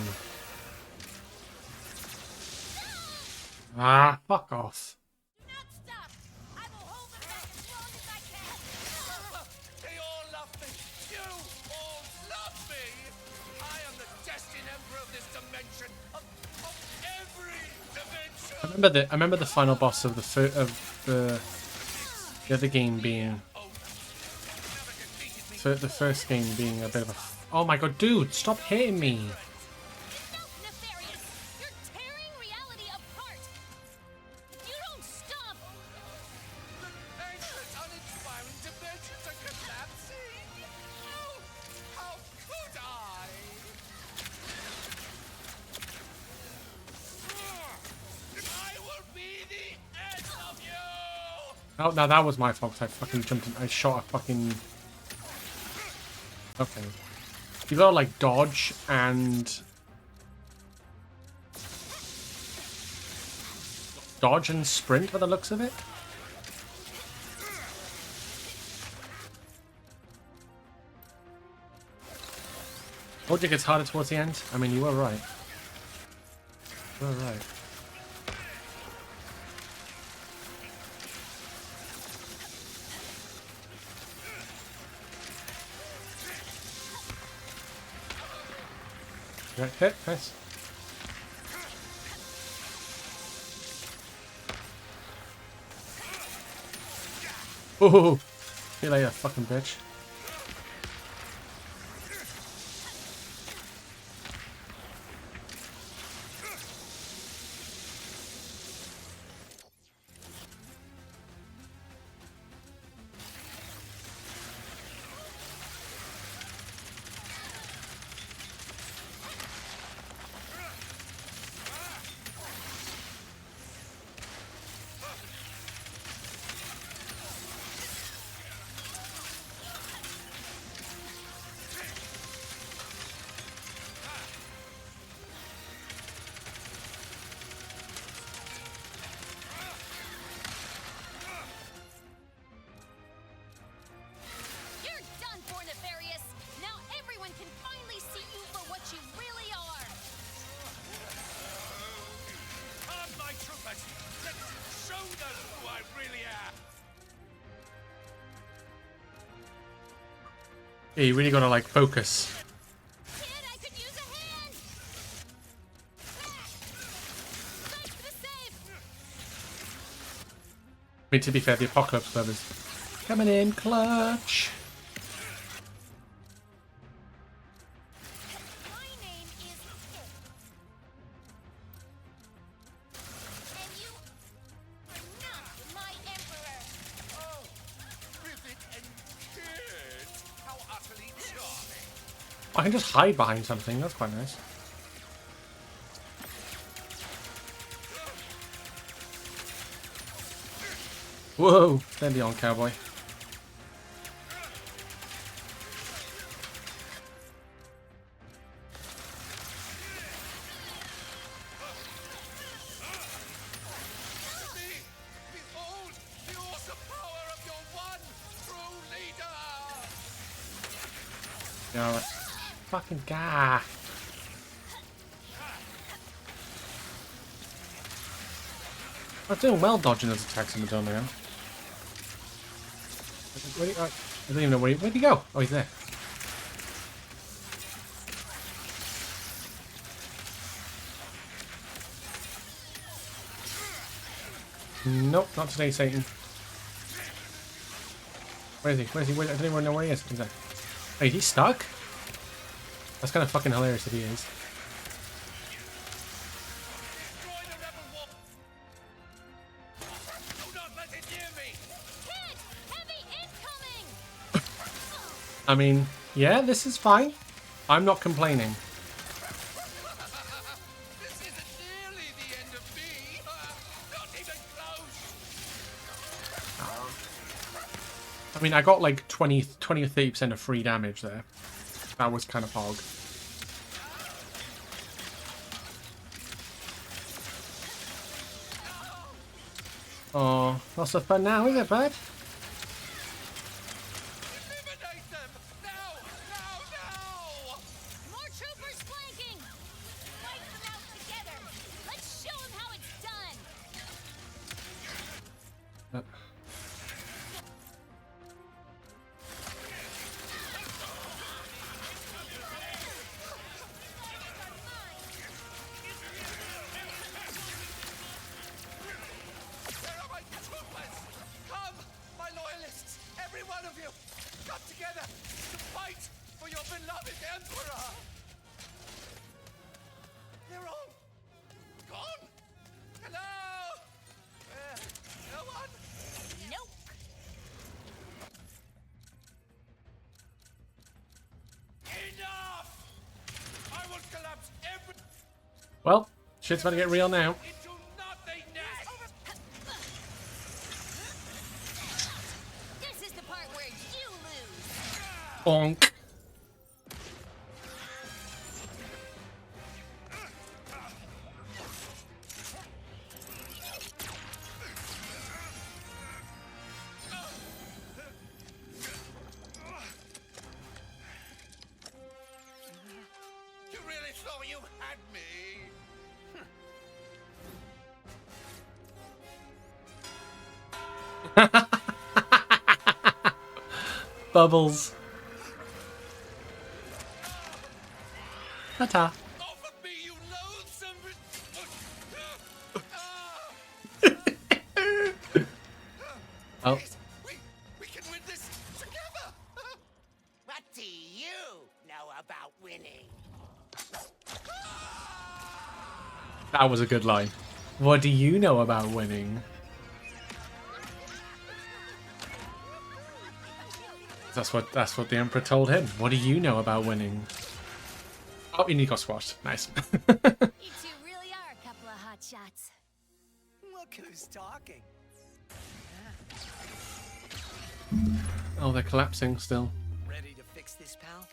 Ah, fuck off. They all love me. You all love me. I am the destined emperor of this dimension, of every dimension. I remember the final boss of the other game being the first game being a bit of a... Oh my god, dude, stop hitting me. Oh, now that was my fault. I fucking jumped in. I shot a fucking... Okay. You got like dodge and... Dodge and sprint by the looks of it? Told you it gets harder towards the end. I mean, you were right. You were right. Right, hit, nice. Ooh, see you later, fucking bitch. Yeah, you really gotta like focus. Kid, I could use a hand. Thanks for the save. I mean, to be fair, the Apocalypse Club is coming in clutch. My name is I can just hide behind something. That's quite nice. Whoa! Steady on, cowboy. Behold the awesome power of your one true leader! Yeah, right. Fucking guy. I'm doing well dodging those attacks in the dome now. I don't even know where'd he go? Oh, he's there. Nope, not today, Satan. Where is he? Where is he? I don't even know where he is. Exactly. Wait, he's stuck? That's kind of fucking hilarious if he is. I mean, yeah, this is fine. I'm not complaining. This isn't nearly the end of me. Not even close. I mean, I got like 20 or 30% of free damage there. That was kind of hog. Oh, lots of fun now, isn't it, bud? More troopers flanking! Fight them out together! Let's show them how it's done! Where are my troopers? Come, my loyalists, every one of you, come together to fight for your beloved Emperor. They're all gone. Hello? No one? Nope! Enough! I will collapse every Well, shit's about to get real now. into nothingness. This is the part where you lose! Bonk. You really thought you had me? Bubbles. Ta-ta. Off of me, you loathsome... Oh. We can win this together! What do you know about winning? That was a good line. What do you know about winning? That's what the Emperor told him. What do you know about winning? Oh, and he got squashed. Nice. You two really are a couple of hot shots. Look who's talking. Oh, they're collapsing still. Ready to fix this, pal?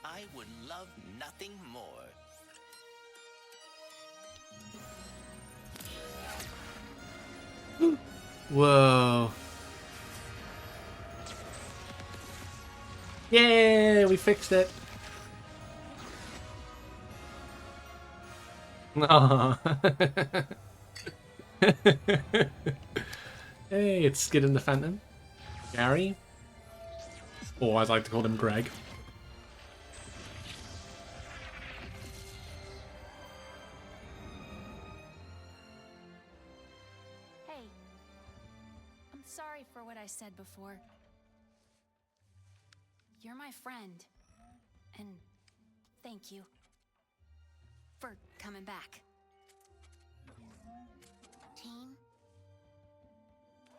I would love nothing more. Whoa. Yay, we fixed it. Aw. Hey, it's Skid and the Phantom. Gary. Or as I like to call him, Greg. Hey, I'm sorry for what I said before. You're my friend. And thank you for coming back. Team?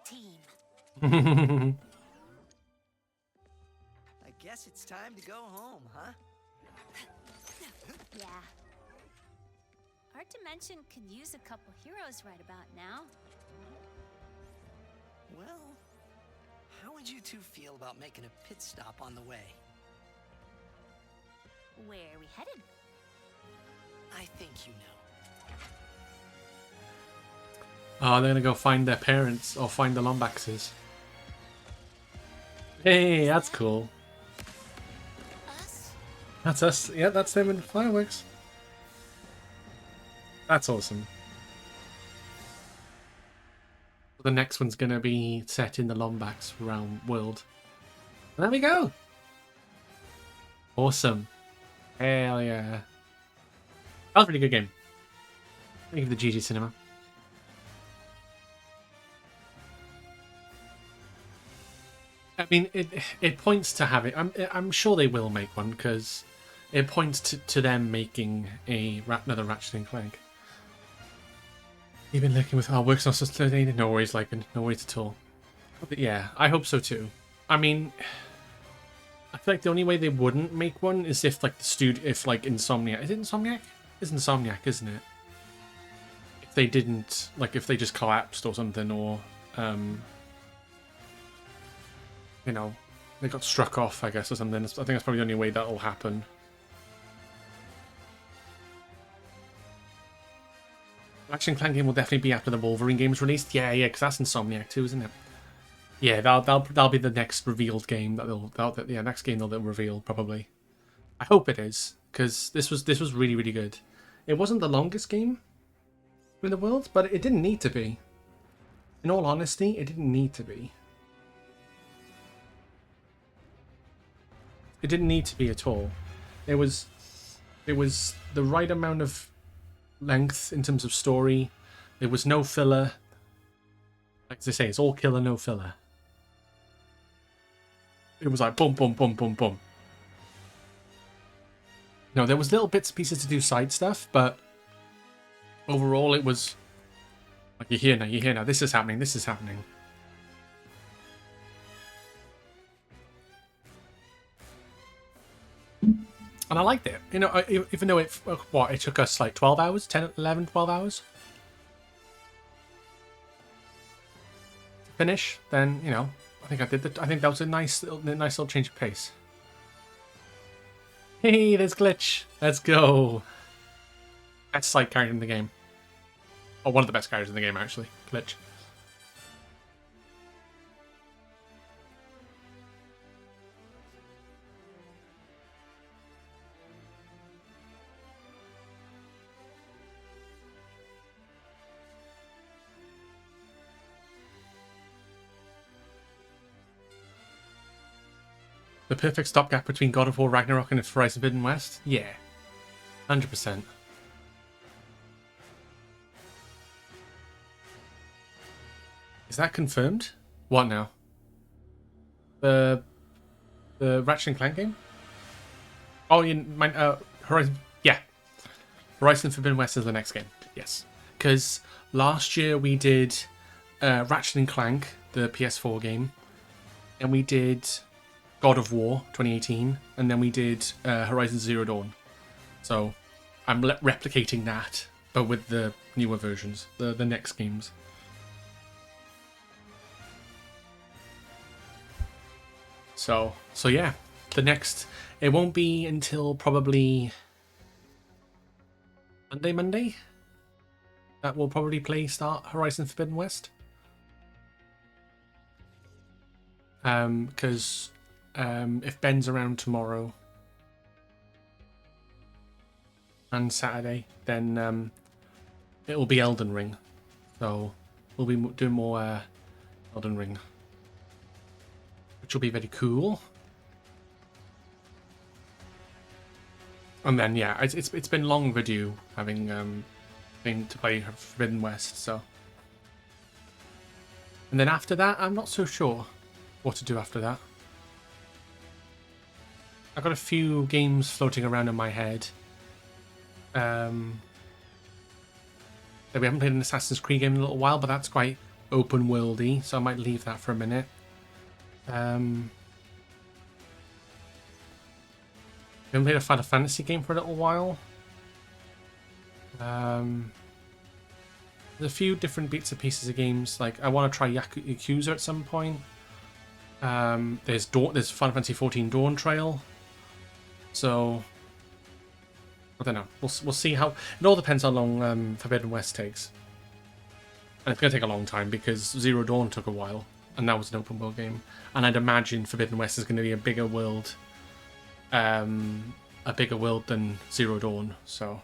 Team. I guess it's time to go home, huh? Yeah. Our dimension could use a couple heroes right about now. Well, how would you two feel about making a pit stop on the way? Where are we headed? I think you know. Oh, they're gonna go find their parents or find the Lombaxes. Hey, that's cool. Us? That's us. Yeah, that's them in fireworks. That's awesome. The next one's gonna be set in the Lombax realm world. There we go. Awesome. Hell yeah. That was a really good game. Thank you for the GG Cinema. I mean, it points to having. I'm sure they will make one because it points to them making another Ratchet and Clank. You've been looking with our works on today. No worries, like no worries at all. But yeah, I hope so too. I mean, I feel like the only way they wouldn't make one is if like if like Insomniac. Is it Insomniac? It's Insomniac, isn't it? If they didn't, like, if they just collapsed or something, or you know, they got struck off, I guess, or something. I think that's probably the only way that'll happen. Ratchet and Clank game will definitely be after the Wolverine game's released. Yeah, because that's Insomniac too, isn't it? Yeah, that'll be the next revealed game next game they'll reveal probably. I hope it is, because this was really, really good. It wasn't the longest game in the world, but it didn't need to be. In all honesty, it didn't need to be. It didn't need to be at all. It was the right amount of length in terms of story. There was no filler. Like they say, it's all killer, no filler. It was like boom, boom, boom, boom, boom. No, there was little bits and pieces to do side stuff, but overall it was like you hear now, this is happening, this is happening. And I liked it. You know, even though it took us like 12 hours, 10, 11, 12 hours to finish, then, you know, I think that was a nice little change of pace. Hey, there's Glitch. Let's go. Best side character in the game. Or one of the best characters in the game, actually. Glitch. The perfect stopgap between God of War Ragnarok and Horizon Forbidden West? Yeah. 100%. Is that confirmed? What now? The Ratchet and Clank game? Oh, Horizon... Yeah. Horizon Forbidden West is the next game. Yes. Because last year we did Ratchet and Clank, the PS4 game. And we did God of War 2018, and then we did Horizon Zero Dawn. So I'm replicating that, but with the newer versions, the next games. So yeah, the next, it won't be until probably Monday that we'll probably start Horizon Forbidden West. Because if Ben's around tomorrow and Saturday, then it will be Elden Ring. So we'll be doing more Elden Ring, which will be very cool. And then yeah, it's been long overdue having been to play Forbidden West. So, and then after that, I'm not so sure what to do after that. I've got a few games floating around in my head. That we haven't played an Assassin's Creed game in a little while, but that's quite open worldy, so I might leave that for a minute. haven't played a Final Fantasy game for a little while. There's a few different bits and pieces of games. Like I want to try Yakuza at some point. There's Final Fantasy 14 Dawn Trail. So I don't know. We'll see how. It all depends how long Forbidden West takes. And it's gonna take a long time because Zero Dawn took a while, and that was an open world game. And I'd imagine Forbidden West is going to be a bigger world than Zero Dawn. So.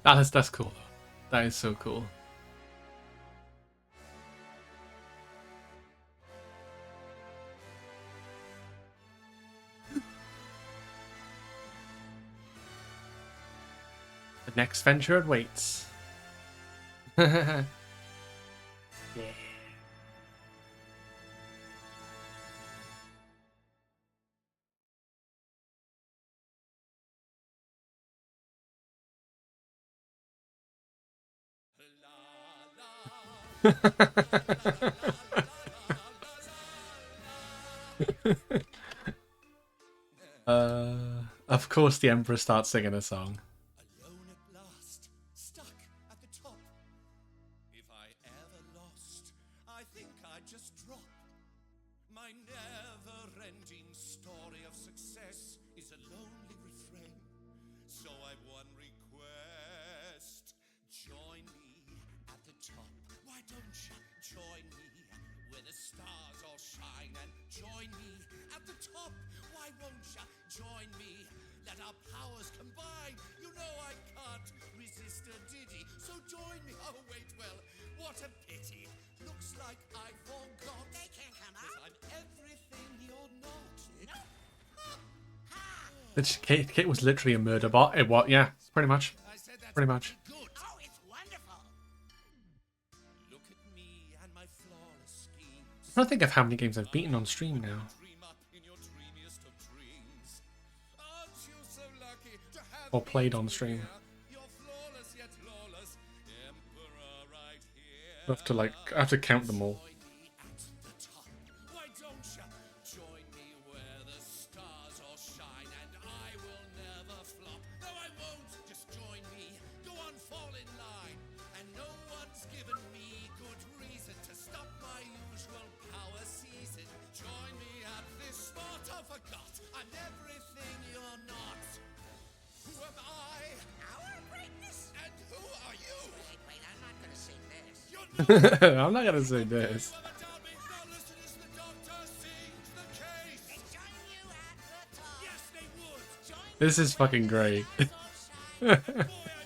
That's cool though. That is so cool. The next venture awaits. Yeah. Of course the Emperor starts singing a song. Alone at last, stuck at the top. If I ever lost, I think I'd just drop. My never-ending story of success is a lonely refrain. So I've one request. Join me at the top. Why don't you join me where the stars all shine? And join me at the top. Why won't you join me? Let our powers combine. You know I can't resist a ditty. So join me. Oh wait, well, what a pity. Looks like I forgot. They can't come up. I'm everything you're not. Kate was literally a murder bot. It was, yeah, pretty much. Pretty much. Good. Oh, it's wonderful. Look at me and my flawless schemes. I'm trying to think of how many games I've beaten on stream now. Dream up in your dreamiest of dreams. Aren't you so lucky to have Or played on stream. your flawless yet lawless emperor right here? I have to count them all. Join me at the top. Why don't you join me where the stars all shine and I will never flop? No, I won't. Just join me. Go on, fall in line. And no one's given me good reason to stop my usual power season. Join me at this spot. I forgot. I'm everything you're not. Who am I? Our greatness. And who are you? Wait, I'm not gonna sing this. You're not. I'm not gonna say this. Mother, tell me. Now listen as the doctor sings the case. They join you at the top. Yes, they would. Join This is fucking great. Boy, I'm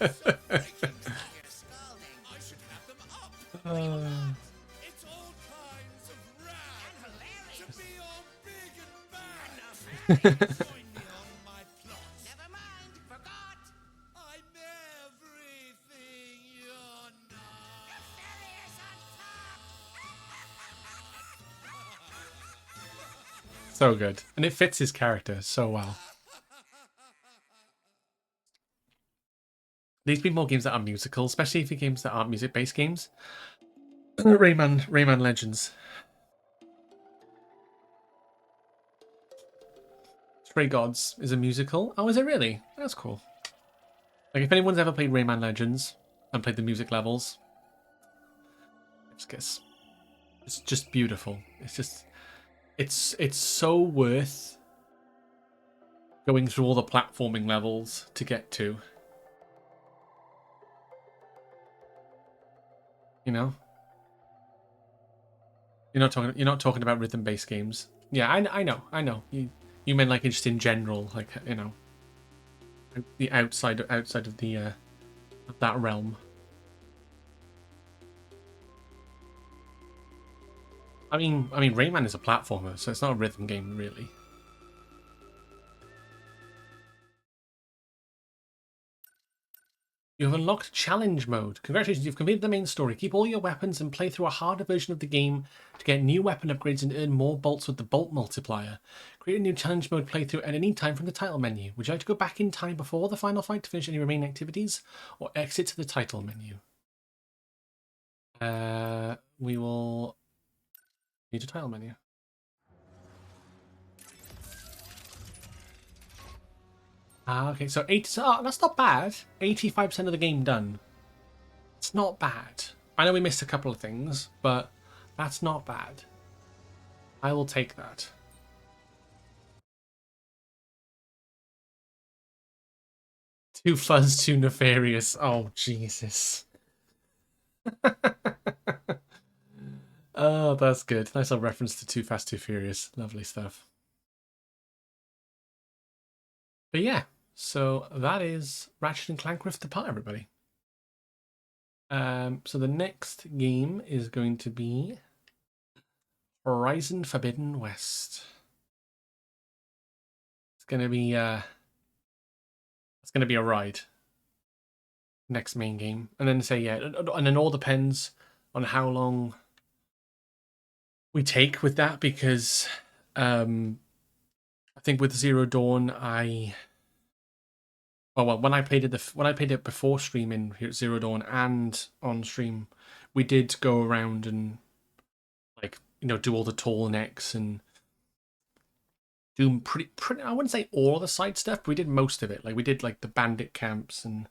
so breaking stuff. You're scalding. I should have them up. It's all kinds of rad. And hilarious. To be all big and bad. Join me on my plot. Never mind. Forgot. I'm everything you're not. Nefarious on top. So good. And it fits his character so well. These be more games that are musical, especially for games that aren't music-based games. Rayman Legends. Stray Gods is a musical. Oh, is it really? That's cool. Like, if anyone's ever played Rayman Legends and played the music levels, it's just beautiful. It's just, it's so worth going through all the platforming levels to get to. You know, you're not talking about rhythm-based games. Yeah, I know. You meant like just in general, like, you know, the outside of the of that realm. I mean, Rayman is a platformer, so it's not a rhythm game really. You have unlocked challenge mode. Congratulations, you've completed the main story. Keep all your weapons and play through a harder version of the game to get new weapon upgrades and earn more bolts with the bolt multiplier. Create a new challenge mode playthrough at any time from the title menu. Would you like to go back in time before the final fight to finish any remaining activities, or exit to the title menu? We will need a tile menu. Okay, so 80. Oh, that's not bad. 85% of the game done. It's not bad. I know we missed a couple of things, but that's not bad. I will take that. Too fuzz, too nefarious. Oh, Jesus. Oh, that's good. Nice little reference to Too Fast, Too Furious. Lovely stuff. But yeah, so that is Ratchet and Clank Rift Apart, everybody. So the next game is going to be Horizon Forbidden West. It's gonna be a ride. Next main game, and then say yeah, and then all depends on how long we take with that, because I think with Zero Dawn when I played it before streaming here at Zero Dawn and on stream, we did go around and do all the tall necks and do pretty I wouldn't say all the side stuff, but we did most of it. Like we did like the bandit camps and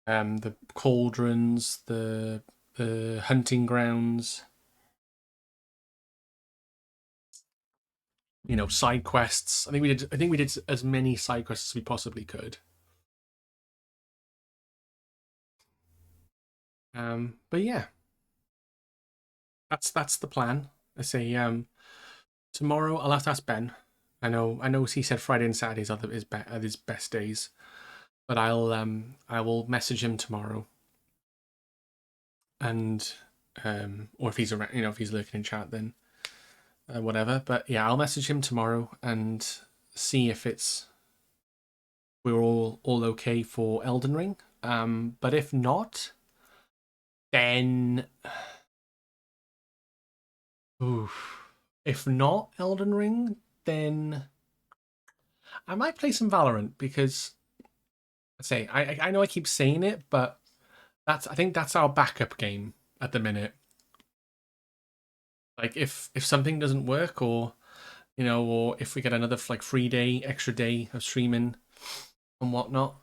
the cauldrons, the hunting grounds, side quests. I think we did as many side quests as we possibly could. But yeah, that's the plan. I say tomorrow I'll have to ask Ben. I know he said Friday and Saturdays are his best days, but I will message him tomorrow, and or if he's around, if he's lurking in chat, then whatever. But yeah, I'll message him tomorrow and see if we're all okay for Elden Ring. But if not, then if not Elden Ring, then I might play some Valorant, because I know I keep saying it, but I think that's our backup game at the minute. Like if something doesn't work, or or if we get another extra day of streaming and whatnot,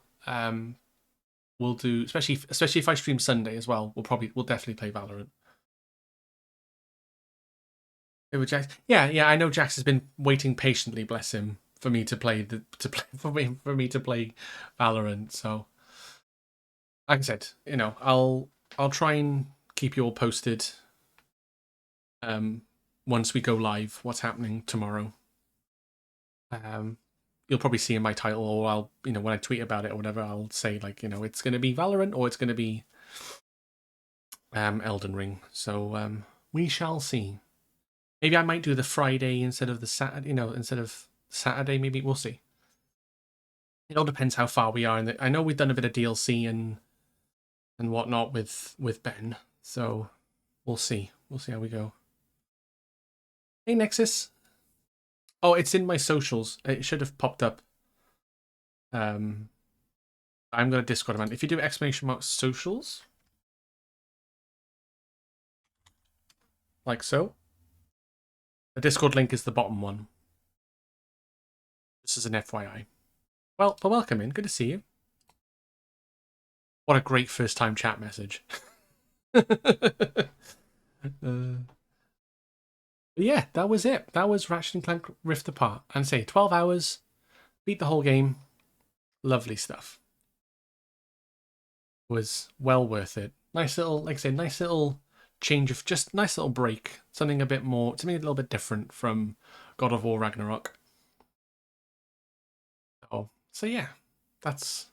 we'll do, especially if I stream Sunday as well, we'll definitely play Valorant. Yeah, I know Jax has been waiting patiently, bless him, for me to play Valorant. So, like I said, I'll try and keep you all posted. Once we go live, what's happening tomorrow. You'll probably see in my title, or I'll when I tweet about it or whatever, I'll say it's going to be Valorant or it's going to be Elden Ring. So we shall see. Maybe I might do the Friday instead of the Saturday, instead of Saturday. Maybe we'll see. It all depends how far we are. I know we've done a bit of DLC and whatnot with Ben, so we'll see. We'll see how we go. Hey Nexus. Oh, it's in my socials. It should have popped up. I'm gonna Discord man. If you do !mark socials, like so. The Discord link is the bottom one. This is an FYI. Well, welcome in. Good to see you. What a great first time chat message. Yeah, that was it. That was Ratchet and Clank Rift Apart. And say 12 hours, beat the whole game. Lovely stuff. Was well worth it. Nice little, nice little change of, just nice little break. Something a little bit different from God of War Ragnarok. So yeah, that's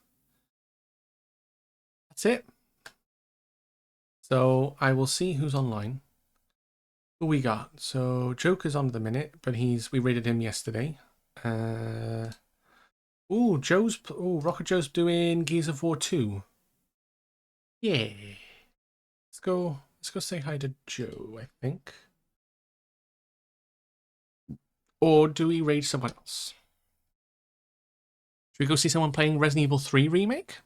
it. So I will see who's online. Who we got? So Joker's on at the minute, but we raided him yesterday. Rocket Joe's doing Gears of War 2. Yeah. Let's go say hi to Joe, I think. Or do we raid someone else? Should we go see someone playing Resident Evil 3 Remake?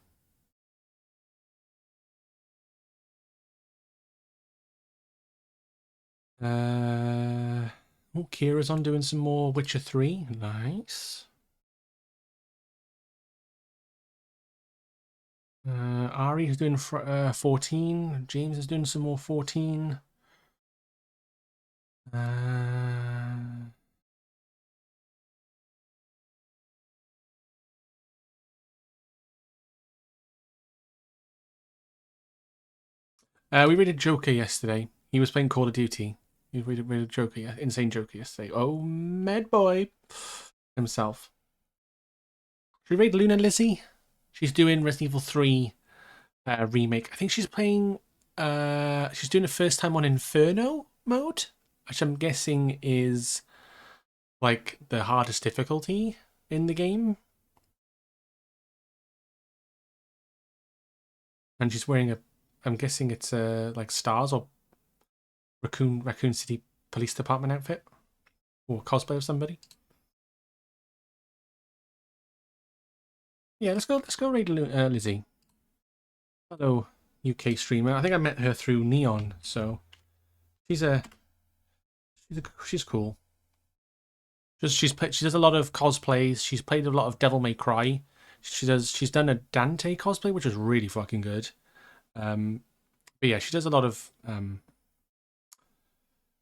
Oh, Kira's on doing some more Witcher 3. Nice. Ari is doing 14. James is doing some more 14. We raided Joker yesterday. He was playing Call of Duty. We raided Joker, Insane Joker yesterday. Oh, Med Boy himself. Should we raid Luna Lizzie? She's doing Resident Evil 3 remake. I think she's playing. She's doing it first time on Inferno mode, which I'm guessing is like the hardest difficulty in the game. And she's wearing I'm guessing it's like stars or Raccoon City Police Department outfit or cosplay of somebody. Yeah, let's go raid Lizzie. Hello, UK streamer. I think I met her through Neon, so she's cool. She does a lot of cosplays. She's played a lot of Devil May Cry. She's done a Dante cosplay, which is really fucking good. But yeah, she does a lot of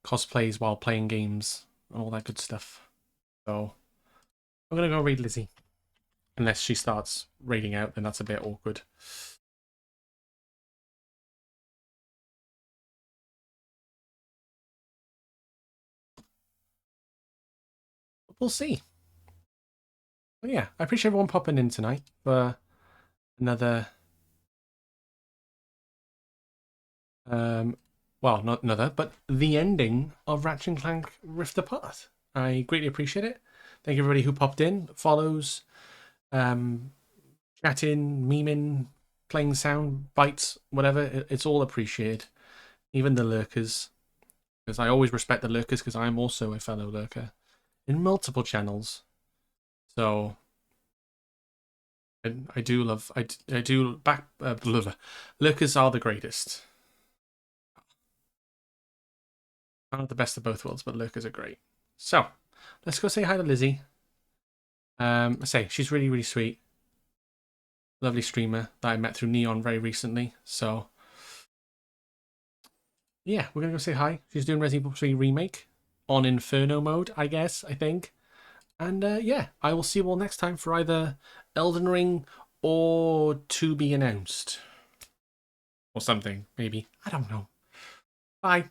cosplays while playing games and all that good stuff. So I'm gonna go raid Lizzie. Unless she starts raiding out, then that's a bit awkward. We'll see. But yeah, I appreciate everyone popping in tonight for another well, not another, but the ending of Ratchet and Clank Rift Apart. I greatly appreciate it. Thank you everybody who popped in, follows, chatting, memeing, playing sound bites, whatever. It's all appreciated. Even the lurkers, because I always respect the lurkers because I'm also a fellow lurker in multiple channels. So I do love I do back lurkers are the greatest. Not the best of both worlds, but lurkers are great. So let's go say hi to Lizzie. I say she's really, really sweet. Lovely streamer that I met through Neon very recently. So yeah, we're gonna go say hi. She's doing Resident Evil 3 remake on Inferno mode, I guess, I think. And yeah, I will see you all next time for either Elden Ring or to be announced. Or something, maybe. I don't know. Bye.